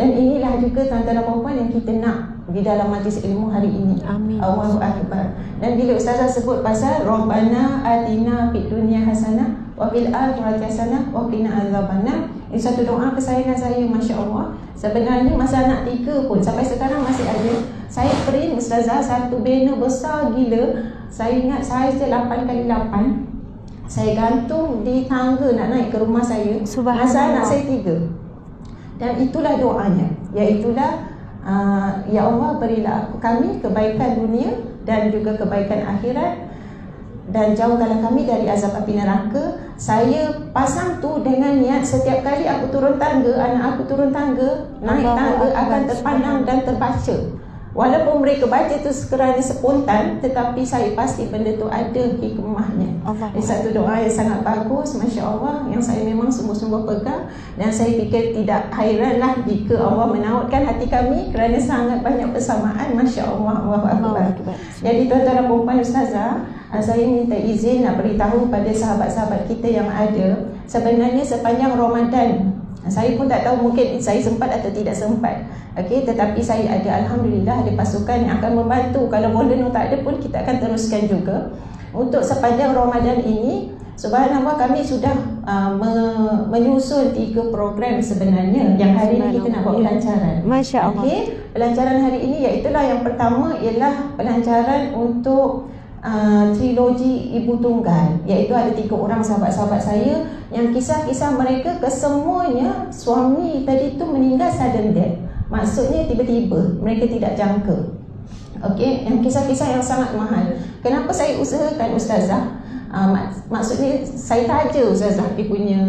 Dan inilah juga tuan-tuan dan puan-puan yang kita nak di dalam majlis ilmu hari ini. Amin. Allahu Akbar. Dan bila Ustazah sebut pasal Rabbana atina fid dunya hasanah wa fil akhirati hasanah wa qina azabannar, ini satu doa kesayangan saya, Masya Allah. Sebenarnya masa anak 3 pun sampai sekarang masih ada. Saya print Ustazah satu banner besar gila. Saya ingat saiz dia 8x8. Saya gantung di tangga nak naik ke rumah saya. Masa anak saya 3. Dan itulah doanya, iaitulah ya Allah, berilah kami kebaikan dunia dan juga kebaikan akhirat, dan jauhkanlah kami dari azab api neraka. Saya pasang tu dengan niat setiap kali aku turun tangga, anak aku turun tangga, naik tangga akan terpandang dan terbaca. Walaupun mereka baca tu kerana spontan, tetapi saya pasti benda tu ada hikmahnya. Ini satu doa yang sangat bagus, Masya Allah, yang saya memang sungguh-sungguh pegang. Dan saya fikir tidak hairanlah jika Allah menautkan hati kami kerana sangat banyak persamaan. Masya Allah, Allahu Akbar. Jadi tuan-tuan dan puan-puan, Ustazah, saya minta izin nak beritahu pada sahabat-sahabat kita yang ada, sebenarnya sepanjang Ramadan, saya pun tak tahu, mungkin saya sempat atau tidak sempat. Okey, tetapi saya ada, alhamdulillah, ada pasukan yang akan membantu. Kalau Bonda Nur tak ada pun kita akan teruskan juga. Untuk sepanjang Ramadan ini, subhanallah, kami sudah menyusun 3 program sebenarnya yang hari ini kita nak buat pelancaran. Masya Allah. Okey, pelancaran hari ini iaitulah yang pertama ialah pelancaran untuk trilogi Ibu Tunggal, iaitu ada 3 orang sahabat-sahabat saya yang kisah-kisah mereka kesemuanya suami tadi tu meninggal sudden death. Maksudnya tiba-tiba, mereka tidak jangka. Okey, yang kisah-kisah yang sangat mahal. Kenapa saya usahakan Ustazah? Maksudnya saya taja Ustazah dia punya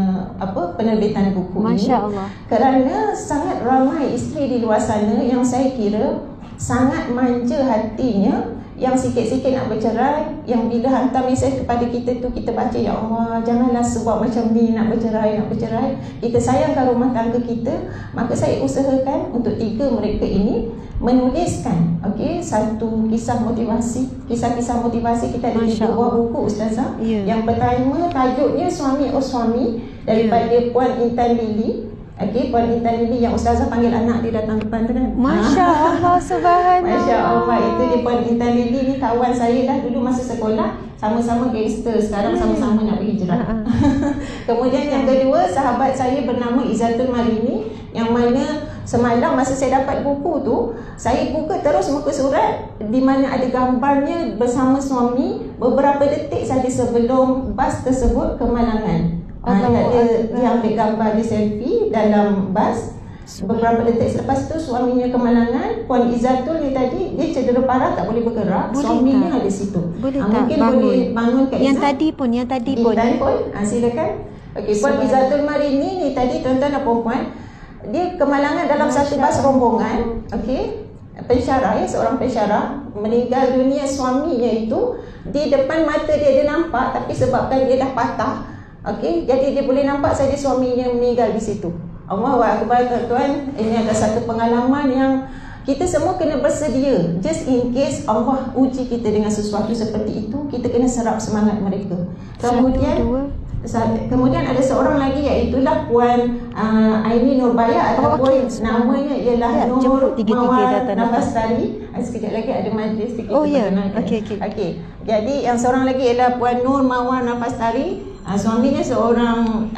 penerbitan buku Masya ini. Allah. Kerana sangat ramai isteri di luar sana yang saya kira sangat manja hatinya, yang sikit-sikit nak bercerai, yang bila hantar mesej kepada kita tu kita baca, ya Allah, janganlah sebab macam ni, nak bercerai. Kita sayangkan rumah tangga kita. Maka saya usahakan untuk 3 mereka ini menuliskan, okey, satu kisah motivasi. Kisah-kisah motivasi kita ada 3 buah buku Ustazah. Yang pertama tajuknya Suami Oh Suami, daripada Puan Intan Lili. Okey, Puan Intan Lili yang Ustazah panggil anak dia datang depan tu kan. Masya Allah, subhanallah. Masya Allah, itu dia Puan Intan Lili ni kawan saya dah dulu masa sekolah, sama-sama gangster, sekarang sama-sama nak berhijrah. Kemudian yang kedua, sahabat saya bernama Izzatul Marini, yang mana semalam masa saya dapat buku tu, saya buka terus muka surat di mana ada gambarnya bersama suami beberapa detik saja sebelum bas tersebut ke Malangan. Dia ambil gambar di selfie dalam bas. Beberapa detik selepas tu suaminya kemalangan. Puan Izzatul ni tadi dia cedera parah, tak boleh bergerak. Boleh Suaminya tak? ada situ. Boleh tak Mungkin bangun? boleh bangun Kak Yang Izzat. tadi pun. Telefon, silakan. Okey, Puan Izzatul Marini ni tadi tuan-tuan dan puan-puan, dia kemalangan dalam satu bas rombongan. Okey, pensyarah ya, seorang pensyarah meninggal dunia. Suaminya itu di depan mata dia nampak, tapi sebabkan dia dah patah, okey, jadi dia boleh nampak saja suaminya meninggal di situ. Allahu Akbar tuan-tuan. Ini adalah satu pengalaman yang kita semua kena bersedia. Just in case Allah uji kita dengan sesuatu seperti itu, kita kena serap semangat mereka. Kemudian ada seorang lagi, iaitulah Puan Aini Nurbaya ataupun namanya ialah Nur Mawar Nafastari. Sekejap lagi ada majlis sikit. Okey. Jadi yang seorang lagi ialah Puan Nur Mawar Nafastari. Suaminya seorang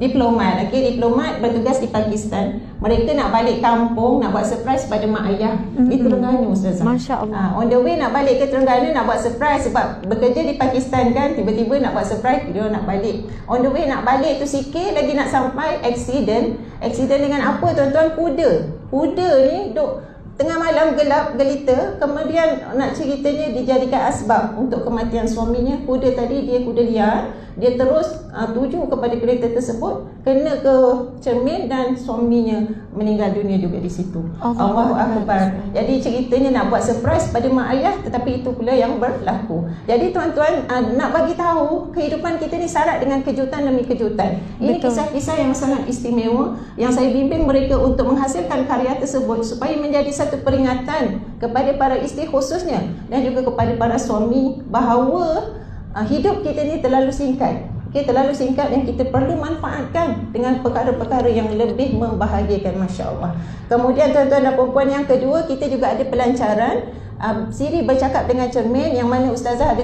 diplomat. Okey, diplomat bertugas di Pakistan. Mereka nak balik kampung, nak buat surprise pada mak ayah di Terengganu, Ustazah. Masya-Allah. On the way nak balik ke Terengganu nak buat surprise sebab bekerja di Pakistan kan, tiba-tiba nak buat surprise, dia nak balik. On the way nak balik tu sikit lagi nak sampai accident dengan apa tuan-tuan? Kuda ni duk tengah malam gelap gelita, kemudian nak ceritanya dijadikan asbab untuk kematian suaminya. Kuda tadi dia kuda liar, dia terus tuju kepada kereta tersebut, kena ke cermin dan suaminya meninggal dunia juga di situ. Allahu Akbar. Jadi ceritanya nak buat surprise pada mak ayah, tetapi itu pula yang berlaku. Jadi tuan-tuan, nak bagi tahu kehidupan kita ni syarat dengan kejutan demi kejutan. Ini kisah-kisah yang sangat istimewa yang saya bimbing mereka untuk menghasilkan karya tersebut supaya menjadi satu peringatan kepada para isteri khususnya dan juga kepada para suami bahawa hidup kita ni terlalu singkat. Terlalu singkat dan kita perlu manfaatkan dengan perkara-perkara yang lebih membahagiakan, masya-Allah. Kemudian tuan-tuan dan puan-puan, yang kedua, kita juga ada pelancaran siri bercakap dengan cermin yang mana ustazah ada